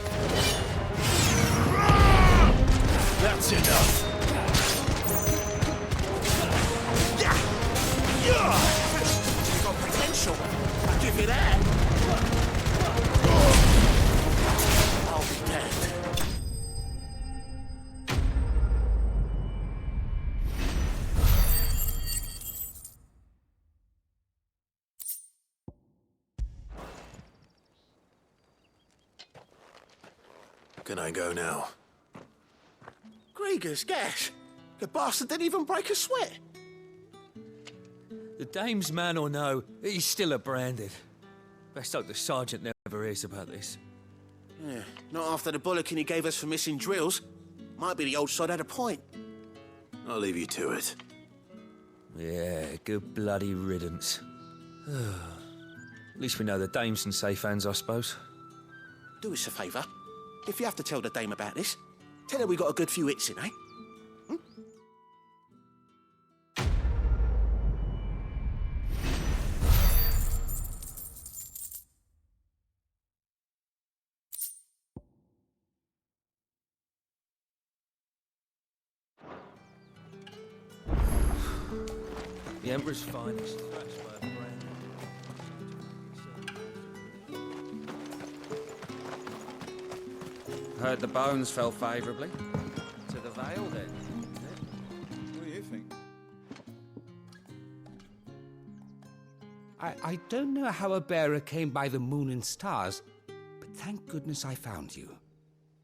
That's enough. You've got potential. I'll give you that. I'll be damned. Can I go now? Grieger's gas. The bastard didn't even break a sweat. The Dame's man or no, he's still a Branded. Best hope the Sergeant never hears about this. Yeah, not after the bollocking he gave us for missing drills. Might be the old sod had a point. I'll leave you to it. Yeah, good bloody riddance. At least we know the Dame's in safe hands, I suppose. Do us a favour. If you have to tell the Dame about this, tell her we got a good few hits in, eh? The Emperor's finest. Heard the bones fell favourably. To the Vale, then. What do you think? I don't know how a bearer came by the moon and stars, but thank goodness I found you.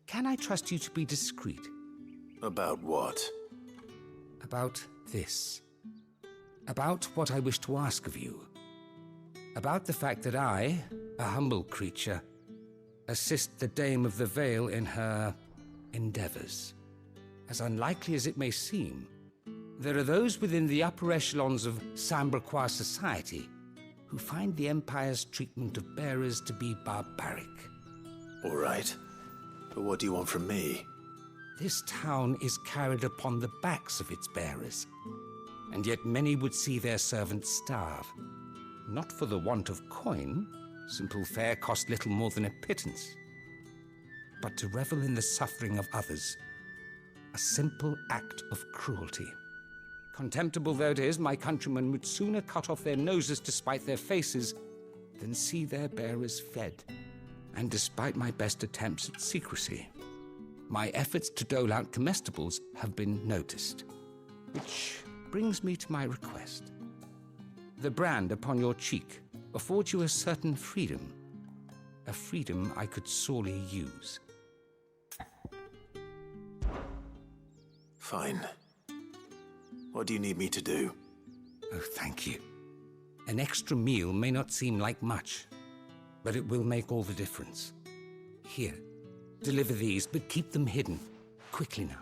Can I trust you to be discreet? About what? About this. About what I wish to ask of you. About the fact that I, a humble creature, assist the Dame of the Vale in her endeavors. As unlikely as it may seem, There are those within the upper echelons of Samberquois society who find the Empire's treatment of bearers to be barbaric. All right. But what do you want from me? This town is carried upon the backs of its bearers, and yet many would see their servants starve. Not for the want of coin, simple fare cost little more than a pittance, but to revel in the suffering of others, a simple act of cruelty. Contemptible though it is, my countrymen would sooner cut off their noses to spite their faces than see their bearers fed. And despite my best attempts at secrecy, my efforts to dole out comestibles have been noticed. Which brings me to my request. The brand upon your cheek affords you a certain freedom, a freedom I could sorely use. Fine. What do you need me to do? Oh, thank you. An extra meal may not seem like much, but it will make all the difference. Here, deliver these, but keep them hidden. Quickly now.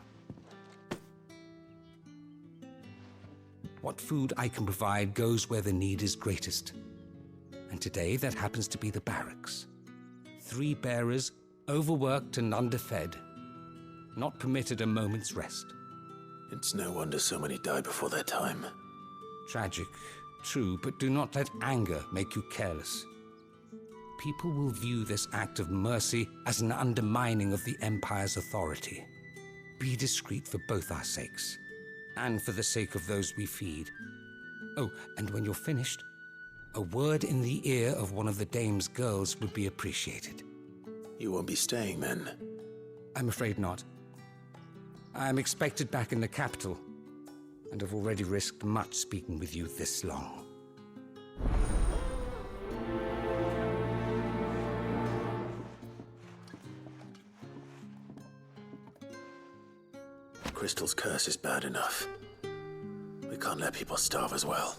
What food I can provide goes where the need is greatest. And today, that happens to be the barracks. 3 bearers, overworked and underfed, not permitted a moment's rest. It's no wonder so many die before their time. Tragic, true, but do not let anger make you careless. People will view this act of mercy as an undermining of the Empire's authority. Be discreet for both our sakes, and for the sake of those we feed. Oh, and when you're finished, a word in the ear of one of the dame's girls would be appreciated. You won't be staying then? I'm afraid not. I'm expected back in the capital, and have already risked much speaking with you this long. Crystal's curse is bad enough. We can't let people starve as well.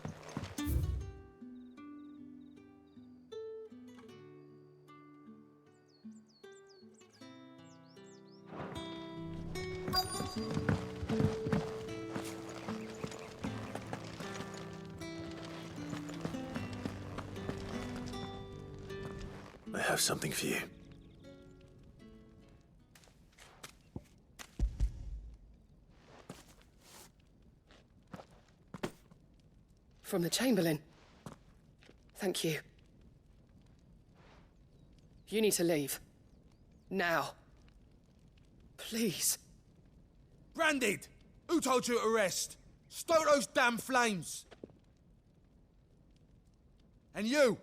I have something for you. From the Chamberlain. Thank you. You need to leave. Now. Please. Branded! Who told you to rest? Stoke those damn flames! And you!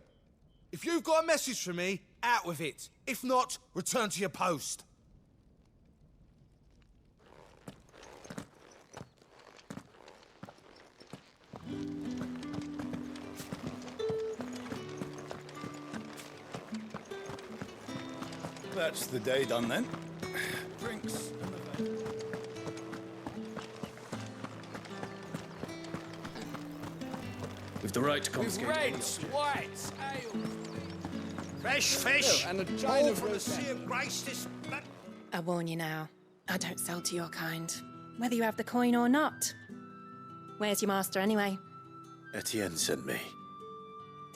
If you've got a message for me, out with it. If not, return to your post. That's the day done then. Drinks. With the right to confiscate. Reds, whites, ale. Fresh fish! And a All giant for the sea of grace this blood. I warn you now, I don't sell to your kind, whether you have the coin or not. Where's your master anyway? Etienne sent me.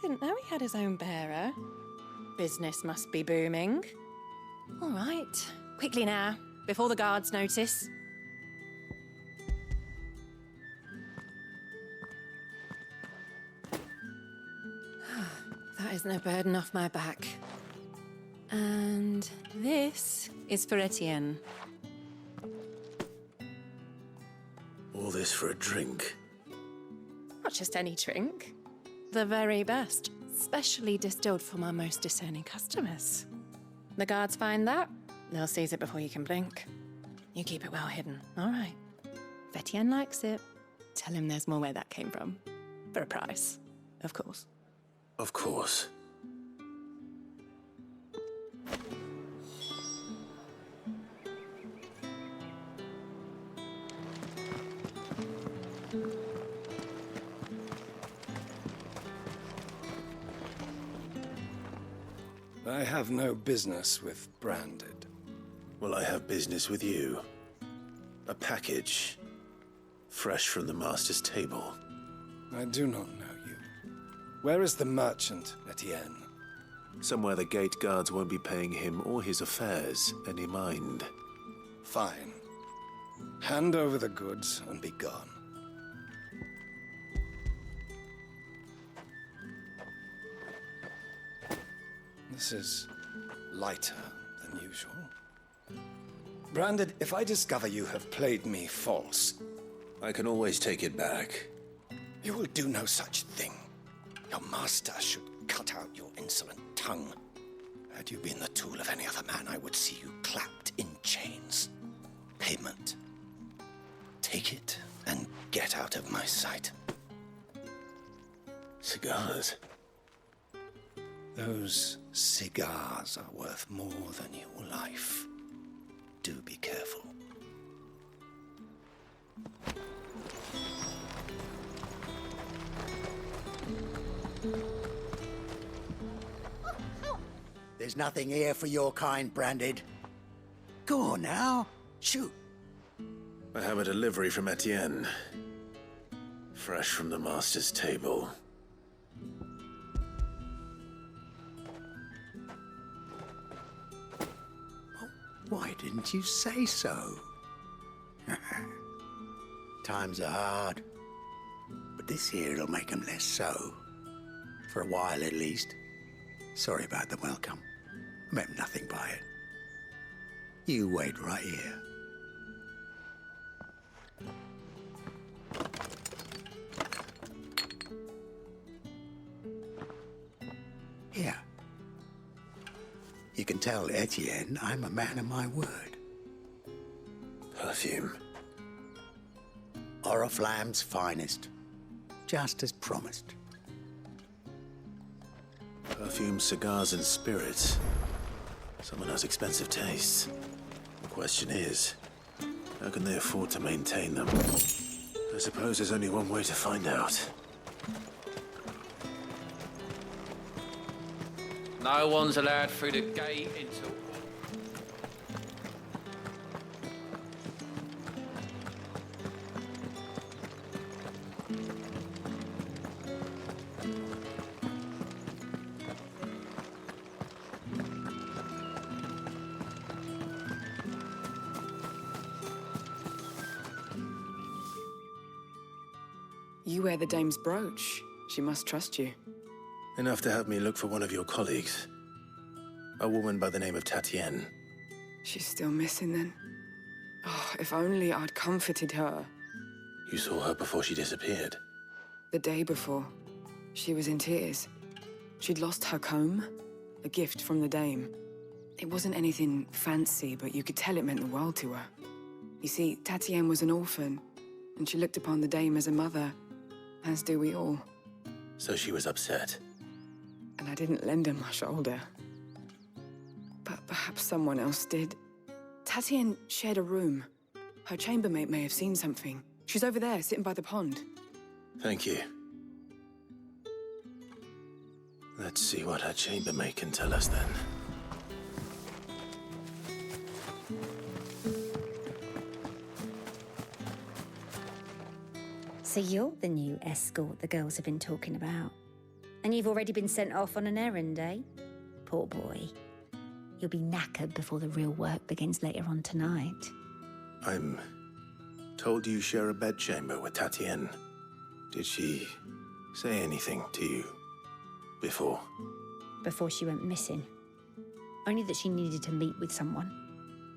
Didn't know he had his own bearer. Business must be booming. All right, quickly now, before the guards notice. That isn't a burden off my back. And this is for Etienne. All this for a drink? Not just any drink. The very best, specially distilled for my most discerning customers. The guards find that, they'll seize it before you can blink. You keep it well hidden, all right. If Etienne likes it, tell him there's more where that came from. For a price, of course. Of course. I have no business with Branded. Well, I have business with you. A package fresh from the master's table. I do not know you. Where is the merchant, Etienne? Somewhere the gate guards won't be paying him or his affairs any mind. Fine. Hand over the goods and be gone. This is lighter than usual. Branded, if I discover you have played me false... I can always take it back. You will do no such thing. Your master should cut out your insolent tongue. Had you been the tool of any other man, I would see you clapped in chains. Payment. Take it and get out of my sight. Cigars. Those cigars are worth more than your life. Do be careful. There's nothing here for your kind, Branded. Go on now, shoot. I have a delivery from Etienne. Fresh from the master's table. Why didn't you say so? Times are hard, but this here'll make them less so. For a while, at least. Sorry about the welcome. Meant nothing by it. You wait right here. Here. You can tell Etienne I'm a man of my word. Perfume. Oriflamme's finest. Just as promised. Perfume, cigars, and spirits. Someone has expensive tastes. The question is, how can they afford to maintain them? I suppose there's only one way to find out. No one's allowed through the gate until... You wear the dame's brooch. She must trust you. Enough to have me look for one of your colleagues. A woman by the name of Tatienne. She's still missing then. Oh, if only I'd comforted her. You saw her before she disappeared? The day before. She was in tears. She'd lost her comb, a gift from the dame. It wasn't anything fancy, but you could tell it meant the world to her. You see, Tatienne was an orphan, and she looked upon the dame as a mother, as do we all. So she was upset. And I didn't lend her my shoulder. But perhaps someone else did. Tatienne shared a room. Her chambermaid may have seen something. She's over there, sitting by the pond. Thank you. Let's see what her chambermaid can tell us then. So you're the new escort the girls have been talking about. And you've already been sent off on an errand, eh? Poor boy. You'll be knackered before the real work begins later on tonight. I'm told you share a bedchamber with Tatienne. Did she say anything to you before? Before she went missing. Only that she needed to meet with someone.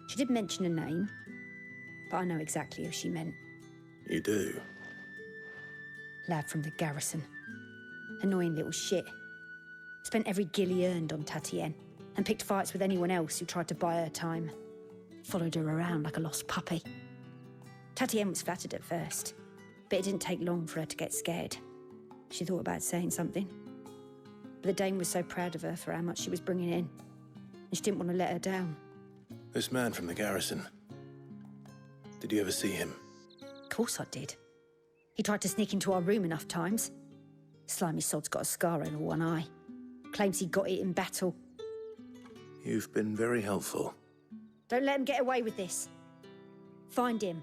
She did mention a name, but I know exactly who she meant. You do? Lad from the garrison. Annoying little shit. Spent every guil he earned on Tatienne, and picked fights with anyone else who tried to buy her time. Followed her around like a lost puppy. Tatienne was flattered at first, but it didn't take long for her to get scared. She thought about saying something. But the dame was so proud of her for how much she was bringing in, and she didn't want to let her down. This man from the garrison. Did you ever see him? Of course I did. He tried to sneak into our room enough times. Slimy sod's got a scar over one eye. Claims he got it in battle. You've been very helpful. Don't let him get away with this. Find him,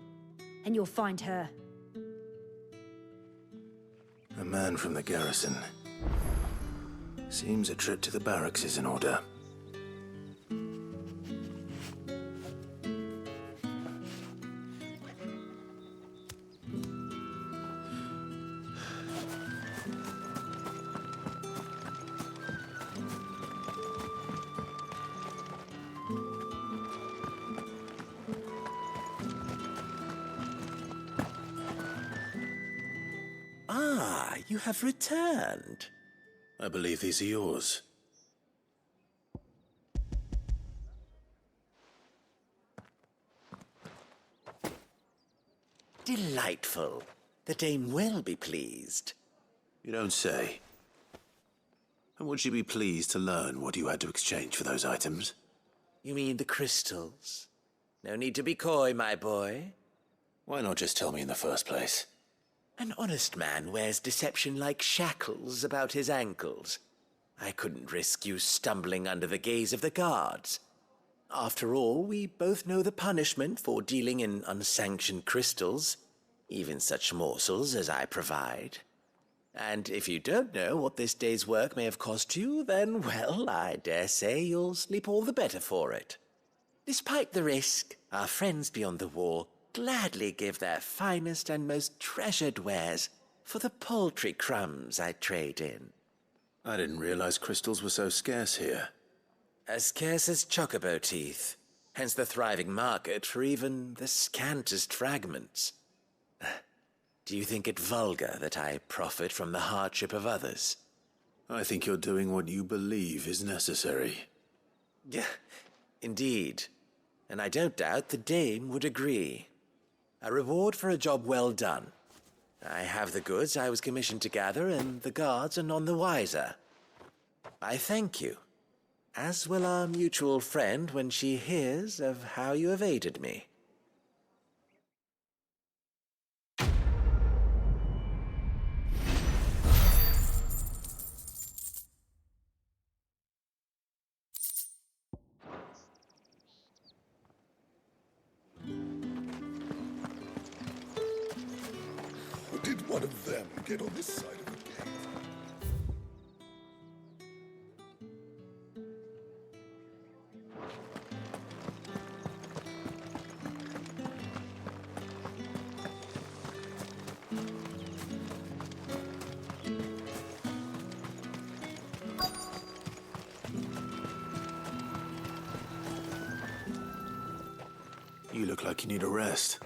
and you'll find her. man from the garrison. Seems a trip to the barracks is in order. Ah, you have returned. I believe these are yours. Delightful. The dame will be pleased. You don't say. And would she be pleased to learn what you had to exchange for those items? You mean the crystals? No need to be coy, my boy. Why not just tell me in the first place? An honest man wears deception like shackles about his ankles. I couldn't risk you stumbling under the gaze of the guards. After all, we both know the punishment for dealing in unsanctioned crystals, even such morsels as I provide. And if you don't know what this day's work may have cost you, then, well, I dare say you'll sleep all the better for it. Despite the risk, our friends beyond the wall gladly give their finest and most treasured wares for the paltry crumbs I trade in. I didn't realize crystals were so scarce here. As scarce as chocobo teeth, hence the thriving market for even the scantest fragments. Do you think it vulgar that I profit from the hardship of others? I think you're doing what you believe is necessary. Yeah, indeed. And I don't doubt the dame would agree. A reward for a job well done. I have the goods I was commissioned to gather, and the guards are none the wiser. I thank you, as will our mutual friend when she hears of how you have aided me. Did one of them get on this side of the gate? You look like you need a rest.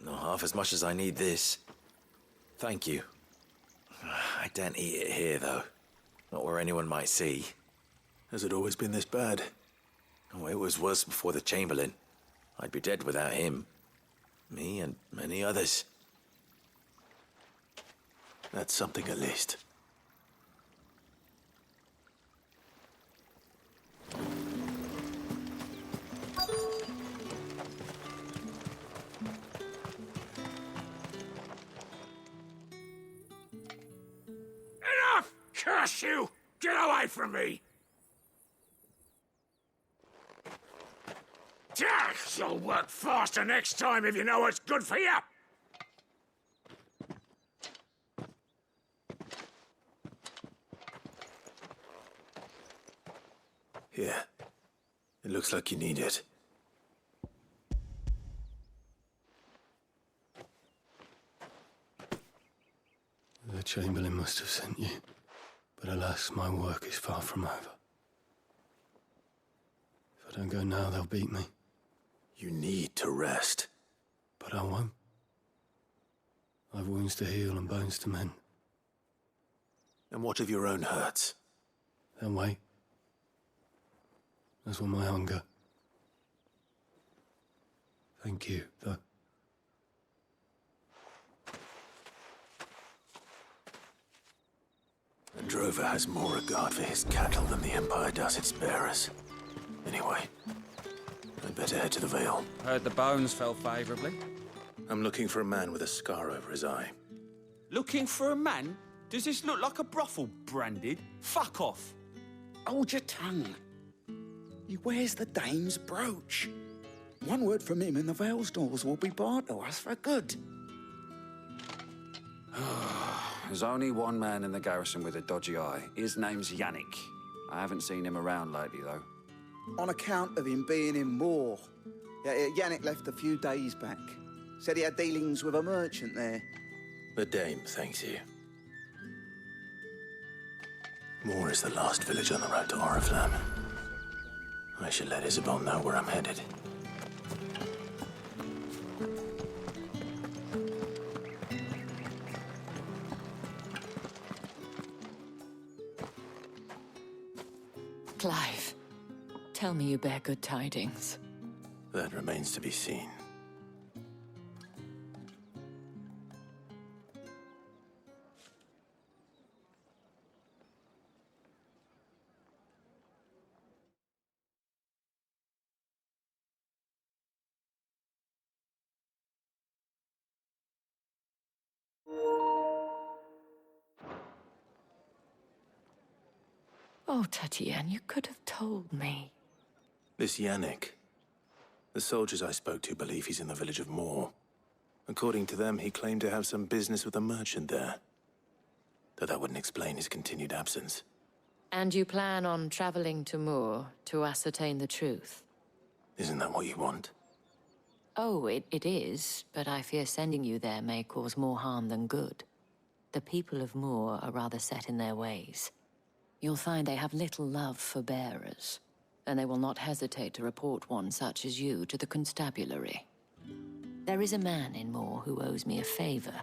Not half as much as I need this. Thank you. I daren't eat it here, though. Not where anyone might see. Has it always been this bad? Oh, it was worse before the Chamberlain. I'd be dead without him. Me and many others. That's something at least. Enough! Curse you! Get away from me! You'll work faster next time if you know what's good for you! Here. It looks like you need it. The Chamberlain must have sent you. But alas, my work is far from over. If I don't go now, they'll beat me. You need to rest. But I won't. I've wounds to heal and bones to mend. And what of your own hurts? They'll wait. As will my hunger. Thank you, though. A drover has more regard for his cattle than the Empire does its bearers. Anyway, I'd better head to the Vale. Heard the bones fell favourably. I'm looking for a man with a scar over his eye. Looking for a man? Does this look like a brothel, Branded? Fuck off. Hold your tongue. He wears the dame's brooch. One word from him and the Veilstalls will be barred to us for good. There's only one man in the garrison with a dodgy eye. His name's Yannick. I haven't seen him around lately, though. On account of him being in Moor. Yannick left a few days back. Said he had dealings with a merchant there. The Dame thanks you. Moor is the last village on the road to Oriflamme. I should let Isabel know where I'm headed. Clive, tell me you bear good tidings. That remains to be seen. Oh, Tatienne, you could have told me. This Yannick. The soldiers I spoke to believe he's in the village of Moor. According to them, he claimed to have some business with a merchant there. Though that wouldn't explain his continued absence. And you plan on traveling to Moor to ascertain the truth? Isn't that what you want? Oh, it is, but I fear sending you there may cause more harm than good. The people of Moor are rather set in their ways. You'll find they have little love for bearers, and they will not hesitate to report one such as you to the constabulary. There is a man in Moor who owes me a favor.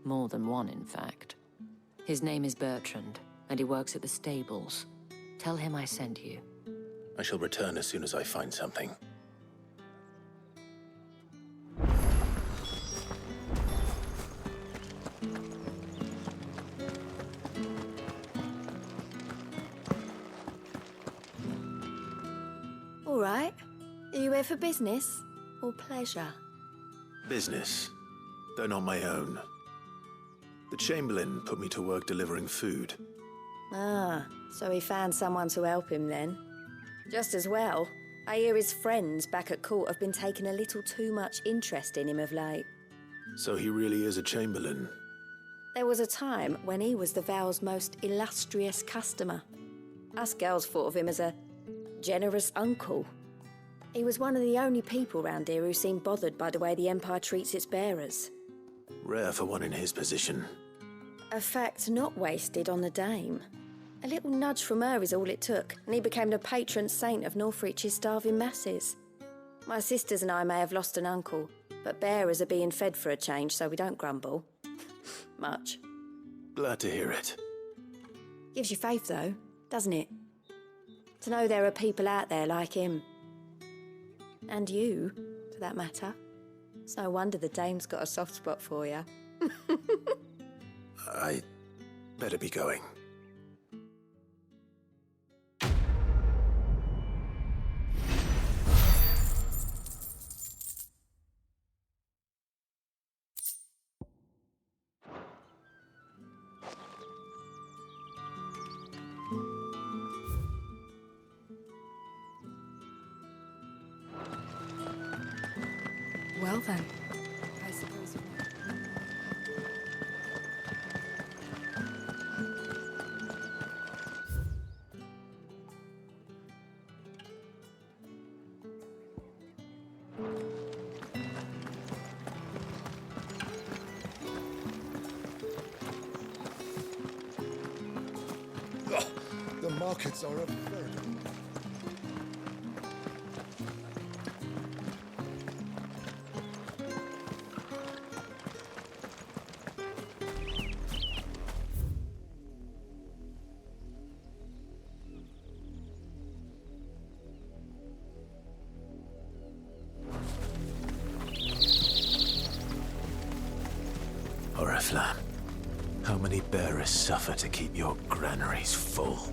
More than one, in fact. His name is Bertrand, and he works at the stables. Tell him I sent you. I shall return as soon as I find something. All right. Are you here for business or pleasure? Business, though not my own. The Chamberlain put me to work delivering food. Ah, so he found someone to help him then. Just as well. I hear his friends back at court have been taking a little too much interest in him of late. So he really is a Chamberlain. There was a time when he was the Vale's most illustrious customer. Us girls thought of him as a generous uncle. He was one of the only people round here who seemed bothered by the way the Empire treats its bearers. Rare for one in his position. A fact not wasted on the Dame. A little nudge from her is all it took, and he became the patron saint of Northreach's starving masses. My sisters and I may have lost an uncle, but bearers are being fed for a change, so we don't grumble. Much. Glad to hear it. Gives you faith, though, doesn't it? To know there are people out there like him. And you, for that matter. It's no wonder the Dame's got a soft spot for you. I better be going. Well then, I suppose you know. The markets are a veritable... Oriflamme, how many bearers suffer to keep your granaries full?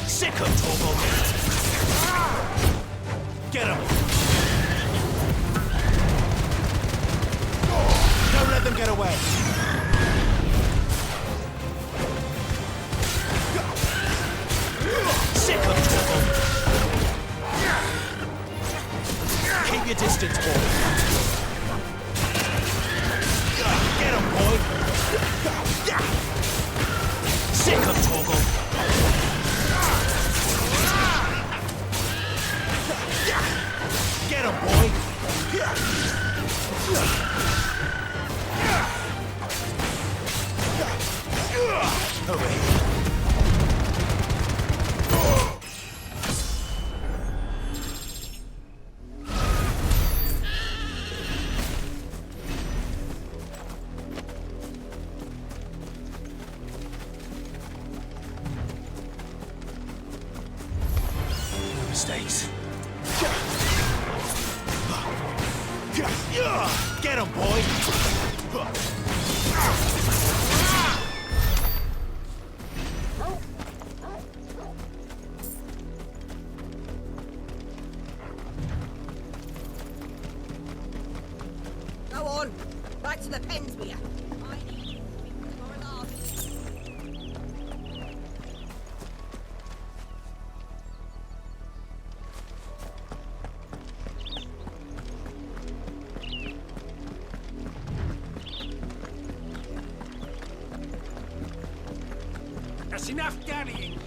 Sick of Torgor! Get him! let them get away. Sick of trouble. Keep your distance, boy. Get him, boy. Sick of Torgal. Get him, boy. Over here. No mistakes. Get him, boy! Go on! Back to the pens with you. I need you for a laugh. That's enough dallying.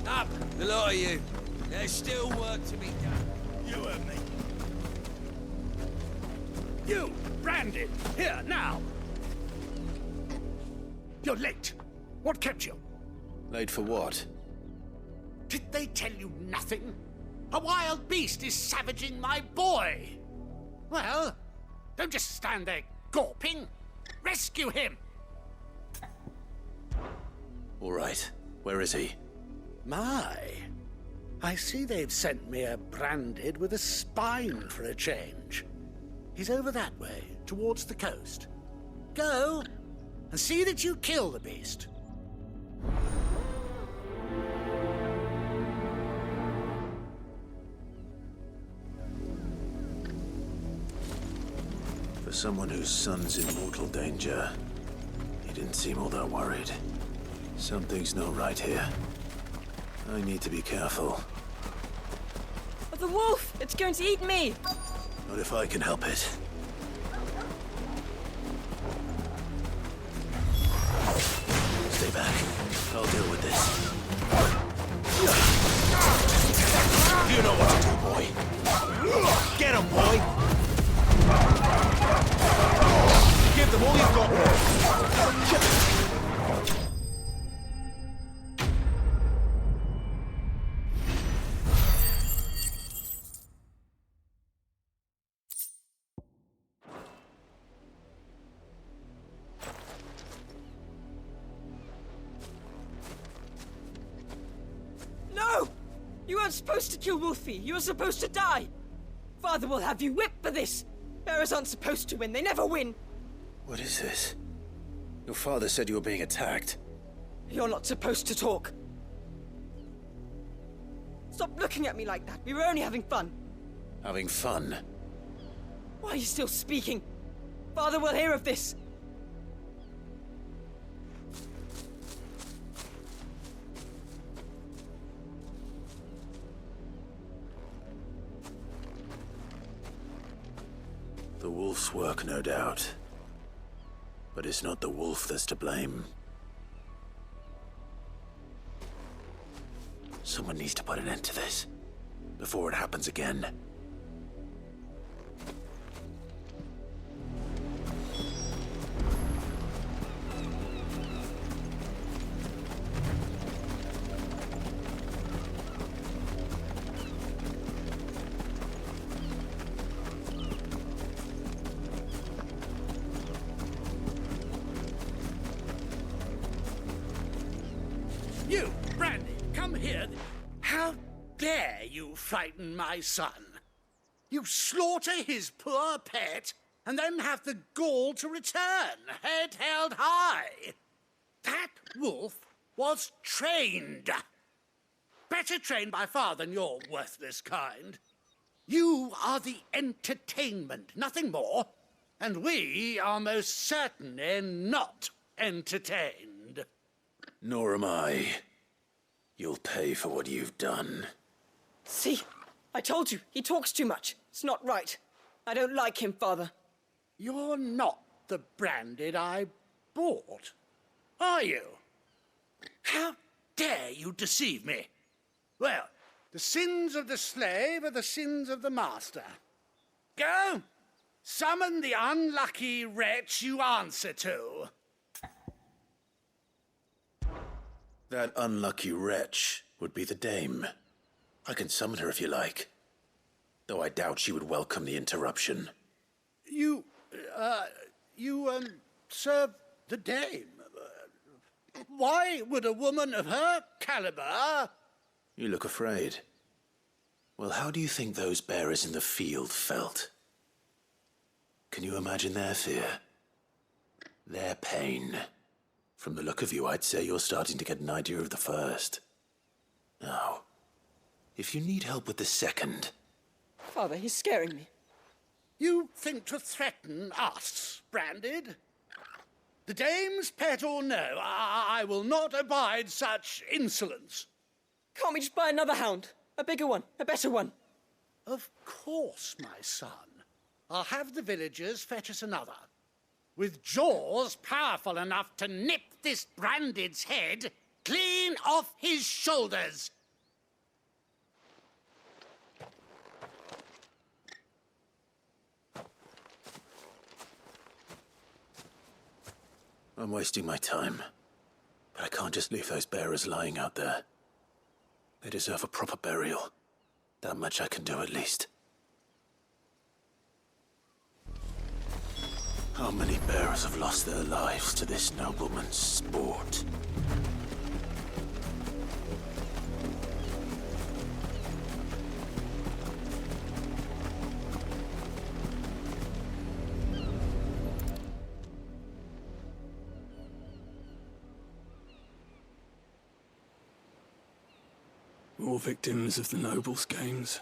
Up, the lot of you. There's still work to be done. You and me. You, Brandon, here, now. You're late. What kept you? Late for what? Did they tell you nothing? A wild beast is savaging my boy. Well, don't just stand there gawping. Rescue him. All right. Where is he? My, I see they've sent me a branded with a spine for a change. He's over that way, towards the coast. Go, and see that you kill the beast. For someone whose son's in mortal danger, he didn't seem all that worried. Something's not right here. I need to be careful. Oh, the wolf! It's going to eat me! Not if I can help it. Stay back. I'll deal with this. You know what to do, boy. Get him, boy! Give them all you've got, boy. No! You weren't supposed to kill Wolfie. You were supposed to die. Father will have you whipped for this. Bearers aren't supposed to win. They never win. What is this? Your father said you were being attacked. You're not supposed to talk. Stop looking at me like that. We were only having fun. Having fun? Why are you still speaking? Father will hear of this. The wolf's work, no doubt. But it's not the wolf that's to blame. Someone needs to put an end to this, before it happens again. You, Brandy, come here. How dare you frighten my son? You slaughter his poor pet, and then have the gall to return, head held high. That wolf was trained. Better trained by far than your worthless kind. You are the entertainment, nothing more. And we are most certainly not entertained. Nor am I. You'll pay for what you've done. See? I told you, he talks too much. It's not right. I don't like him, Father. You're not the Branded I bought, are you? How dare you deceive me? Well, the sins of the slave are the sins of the master. Go, summon the unlucky wretch you answer to. That unlucky wretch would be the dame. I can summon her if you like. Though I doubt she would welcome the interruption. You serve the dame. Why would a woman of her caliber... You look afraid. Well, how do you think those bearers in the field felt? Can you imagine their fear? Their pain? From the look of you, I'd say you're starting to get an idea of the first. Now, if you need help with the second... Father, he's scaring me. You think to threaten us, Branded? The dame's pet or no, I will not abide such insolence. Can't we just buy another hound? A bigger one, a better one. Of course, my son. I'll have the villagers fetch us another. With jaws powerful enough to nip this Branded's head clean off his shoulders. I'm wasting my time. But I can't just leave those bearers lying out there. They deserve a proper burial. That much I can do at least. How many bearers have lost their lives to this nobleman's sport? All victims of the nobles' games.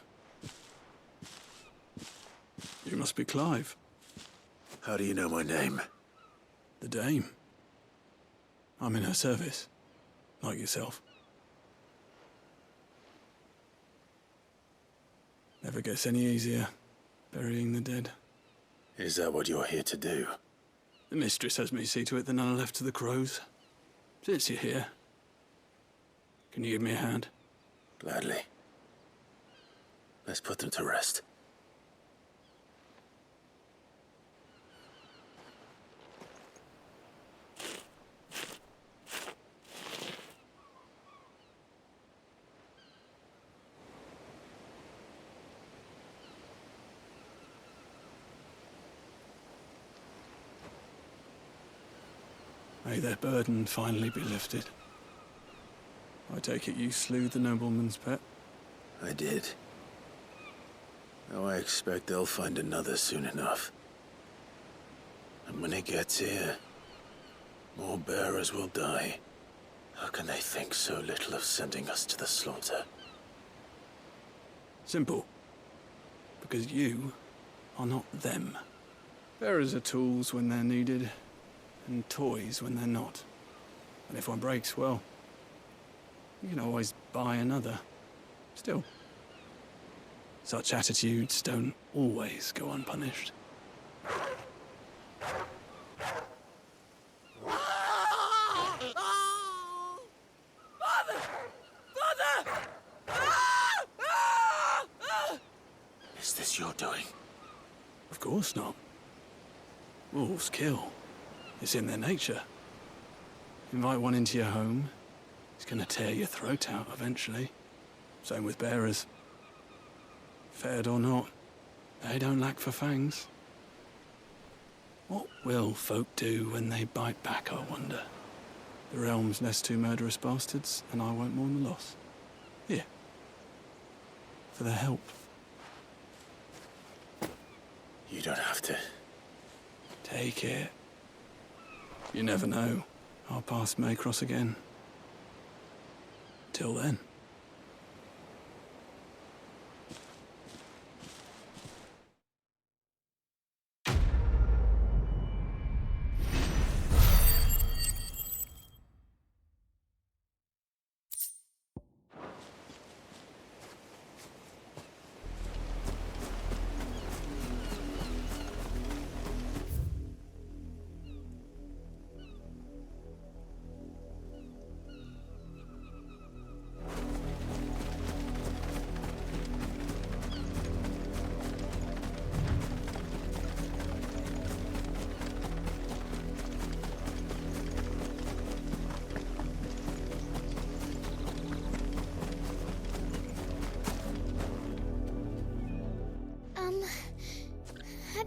You must be Clive. How do you know my name? The Dame. I'm in her service, like yourself. Never gets any easier, burying the dead. Is that what you're here to do? The mistress has me see to it that none are left to the crows. Since you're here, can you give me a hand? Gladly. Let's put them to rest. May their burden finally be lifted. I take it you slew the nobleman's pet? I did. Now I expect they'll find another soon enough. And when it gets here, more bearers will die. How can they think so little of sending us to the slaughter? Simple. Because you are not them. Bearers are tools when they're needed, and toys when they're not. And if one breaks, well, you can always buy another. Still, such attitudes don't always go unpunished. Is this your doing? Of course not. Wolves kill. It's in their nature. Invite one into your home, he's gonna tear your throat out eventually. Same with bearers. Fed or not, they don't lack for fangs. What will folk do when they bite back, I wonder? The realm's less two murderous bastards, and I won't mourn the loss. Here. For their help. You don't have to. Take it. You never know. Our paths may cross again. Till then.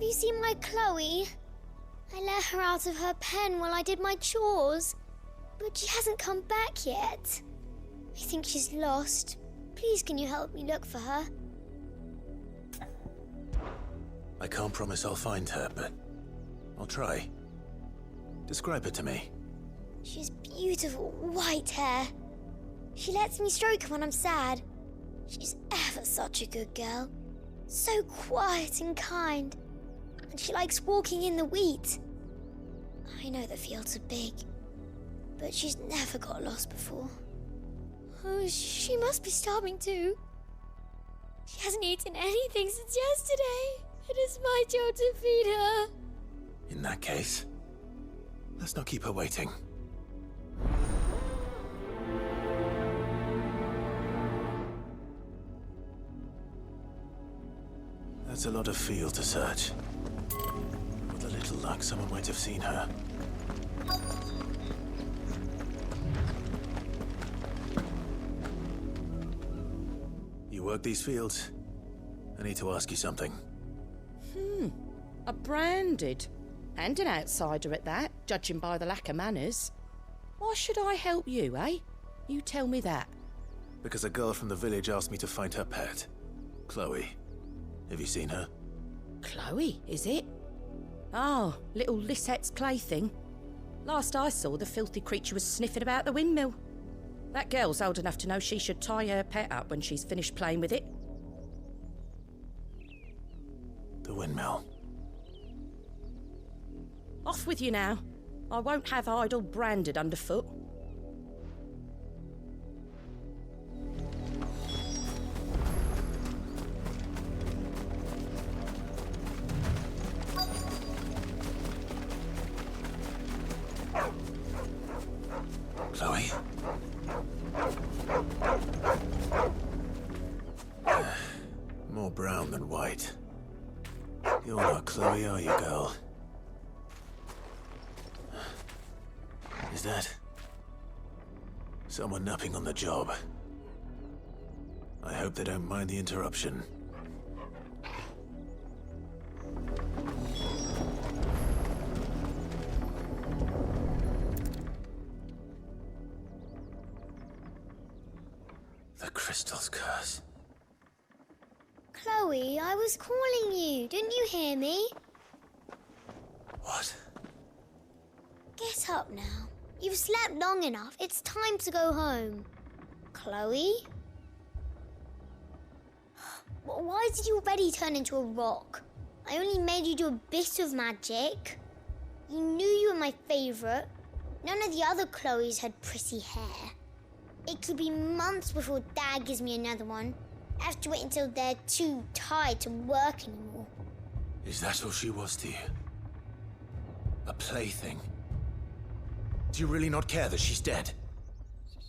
Have you seen my Chloe? I let her out of her pen while I did my chores, but she hasn't come back yet. I think she's lost. Please, can you help me look for her? I can't promise I'll find her, but I'll try. Describe her to me. She's beautiful white hair. She lets me stroke her when I'm sad. She's ever such a good girl. So quiet and kind. And she likes walking in the wheat. I know the fields are big, but she's never got lost before. Oh, she must be starving too. She hasn't eaten anything since yesterday. It is my job to feed her. In that case, let's not keep her waiting. That's a lot of field to search. With a little luck, someone might have seen her. You work these fields? I need to ask you something. A branded. And an outsider at that, judging by the lack of manners. Why should I help you, eh? You tell me that. Because a girl from the village asked me to find her pet, Chloe. Have you seen her? Chloe, is it? Oh, little Lisette's plaything. Last I saw, the filthy creature was sniffing about the windmill. That girl's old enough to know she should tie her pet up when she's finished playing with it. The windmill. Off with you now. I won't have idle branded underfoot. Chloe? More brown than white. You're not Chloe, are you, girl? Is that someone napping on the job? I hope they don't mind the interruption. The crystal's curse. Chloe, I was calling you. Didn't you hear me? What? Get up now. You've slept long enough. It's time to go home. Chloe? Why did you already turn into a rock? I only made you do a bit of magic. You knew you were my favourite. None of the other Chloes had pretty hair. It could be months before Dad gives me another one. I have to wait until they're too tired to work anymore. Is that all she was to you? A plaything? Do you really not care that she's dead?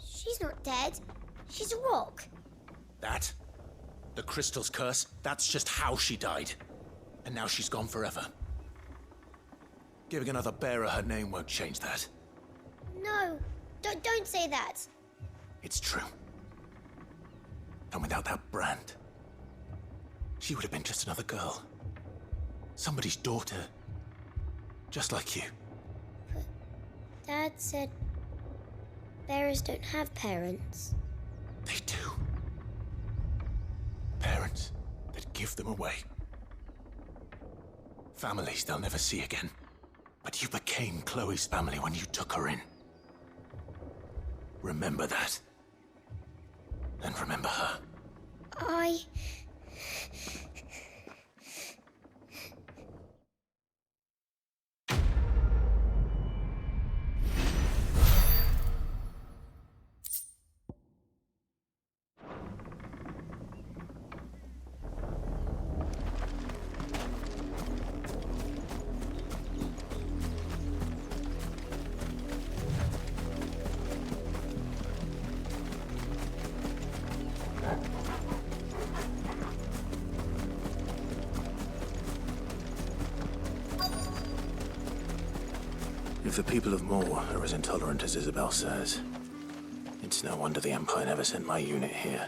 She's not dead. She's a rock. That? The crystal's curse? That's just how she died. And now she's gone forever. Giving another bearer her name won't change that. No, don't say that. It's true. And without that brand, she would have been just another girl. Somebody's daughter. Just like you. But Dad said bearers don't have parents. They do. Parents that give them away. Families they'll never see again. But you became Chloe's family when you took her in. Remember that. And remember her. If the people of Moor are as intolerant as Isabel says, it's no wonder the Empire never sent my unit here.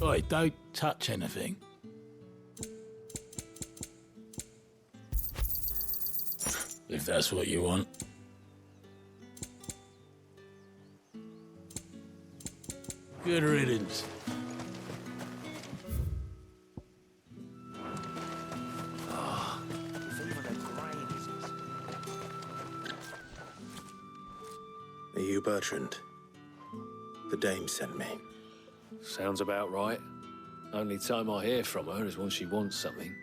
Oi, don't touch anything. if that's what you want. Good riddance. Are you Bertrand? The dame sent me. Sounds about right. Only time I hear from her is when she wants something.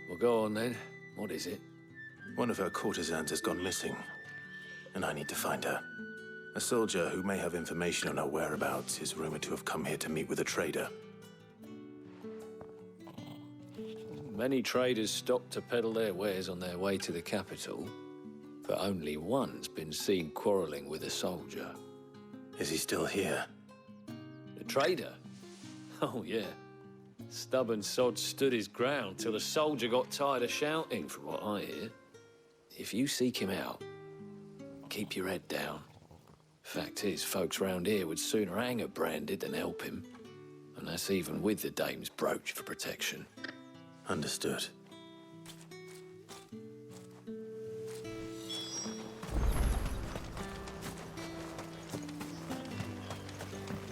Well, go on then. What is it? One of her courtesans has gone missing, and I need to find her. A soldier who may have information on her whereabouts is rumored to have come here to meet with a trader. Many traders stop to peddle their wares on their way to the capital, but only one's been seen quarreling with a soldier. Is he still here? The trader? Oh, yeah. Stubborn sod stood his ground till the soldier got tired of shouting, from what I hear. If you seek him out, keep your head down. Fact is, folks round here would sooner hang a branded than help him. And that's even with the dame's brooch for protection. Understood.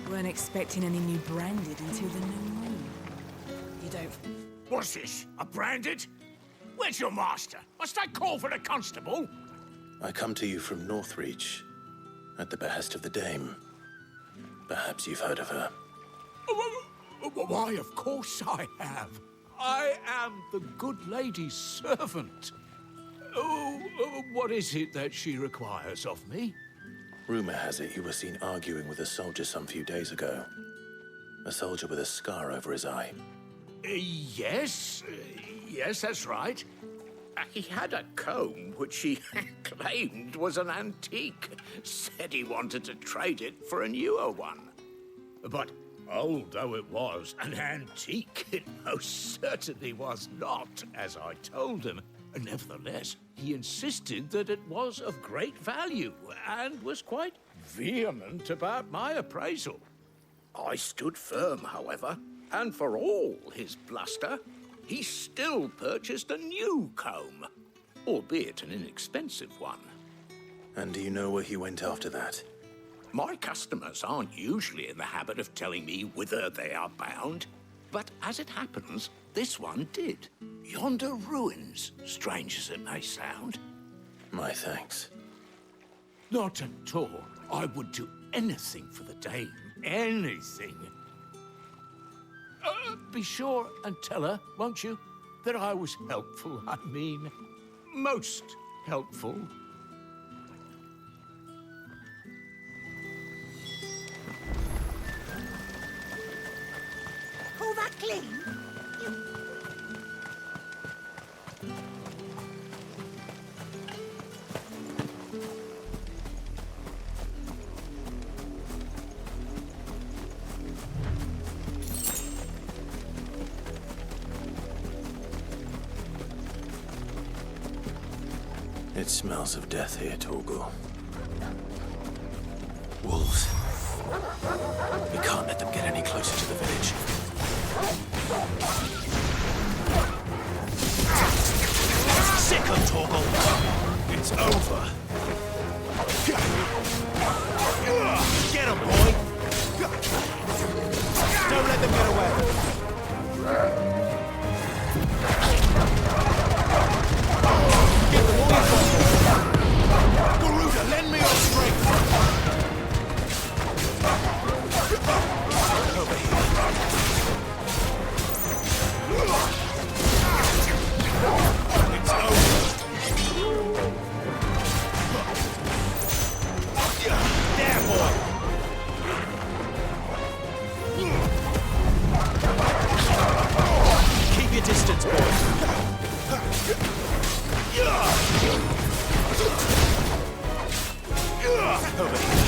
Weren't expecting any new branded until the new moon. You don't... What's this? A branded? Where's your master? Must I call for the constable? I come to you from Northreach, at the behest of the dame. Perhaps you've heard of her. Why, of course I have. I am the good lady's servant. What is it that she requires of me? Rumor has it you were seen arguing with a soldier some few days ago. A soldier with a scar over his eye. Yes, that's right. He had a comb which he claimed was an antique. Said he wanted to trade it for a newer one. But old though it was, an antique it most certainly was not, as I told him. Nevertheless, he insisted that it was of great value and was quite vehement about my appraisal. I stood firm, however, and for all his bluster, he still purchased a new comb, albeit an inexpensive one. And do you know where he went after that? My customers aren't usually in the habit of telling me whither they are bound, but as it happens, this one did. Yonder ruins, strange as it may sound. My thanks. Not at all. I would do anything for the dame. Anything. Be sure and tell her, won't you, that I was helpful. I mean, most helpful. All that clean? It smells of death here, Torgal. Wolves. We can't let them get any closer to the village. Sick of Torgal! It's over! Get him, boy! Don't let them get away! Get them all involved! Garuda, lend me your strength! Over here. It's over! There, boy! Keep your distance, boy. Over here.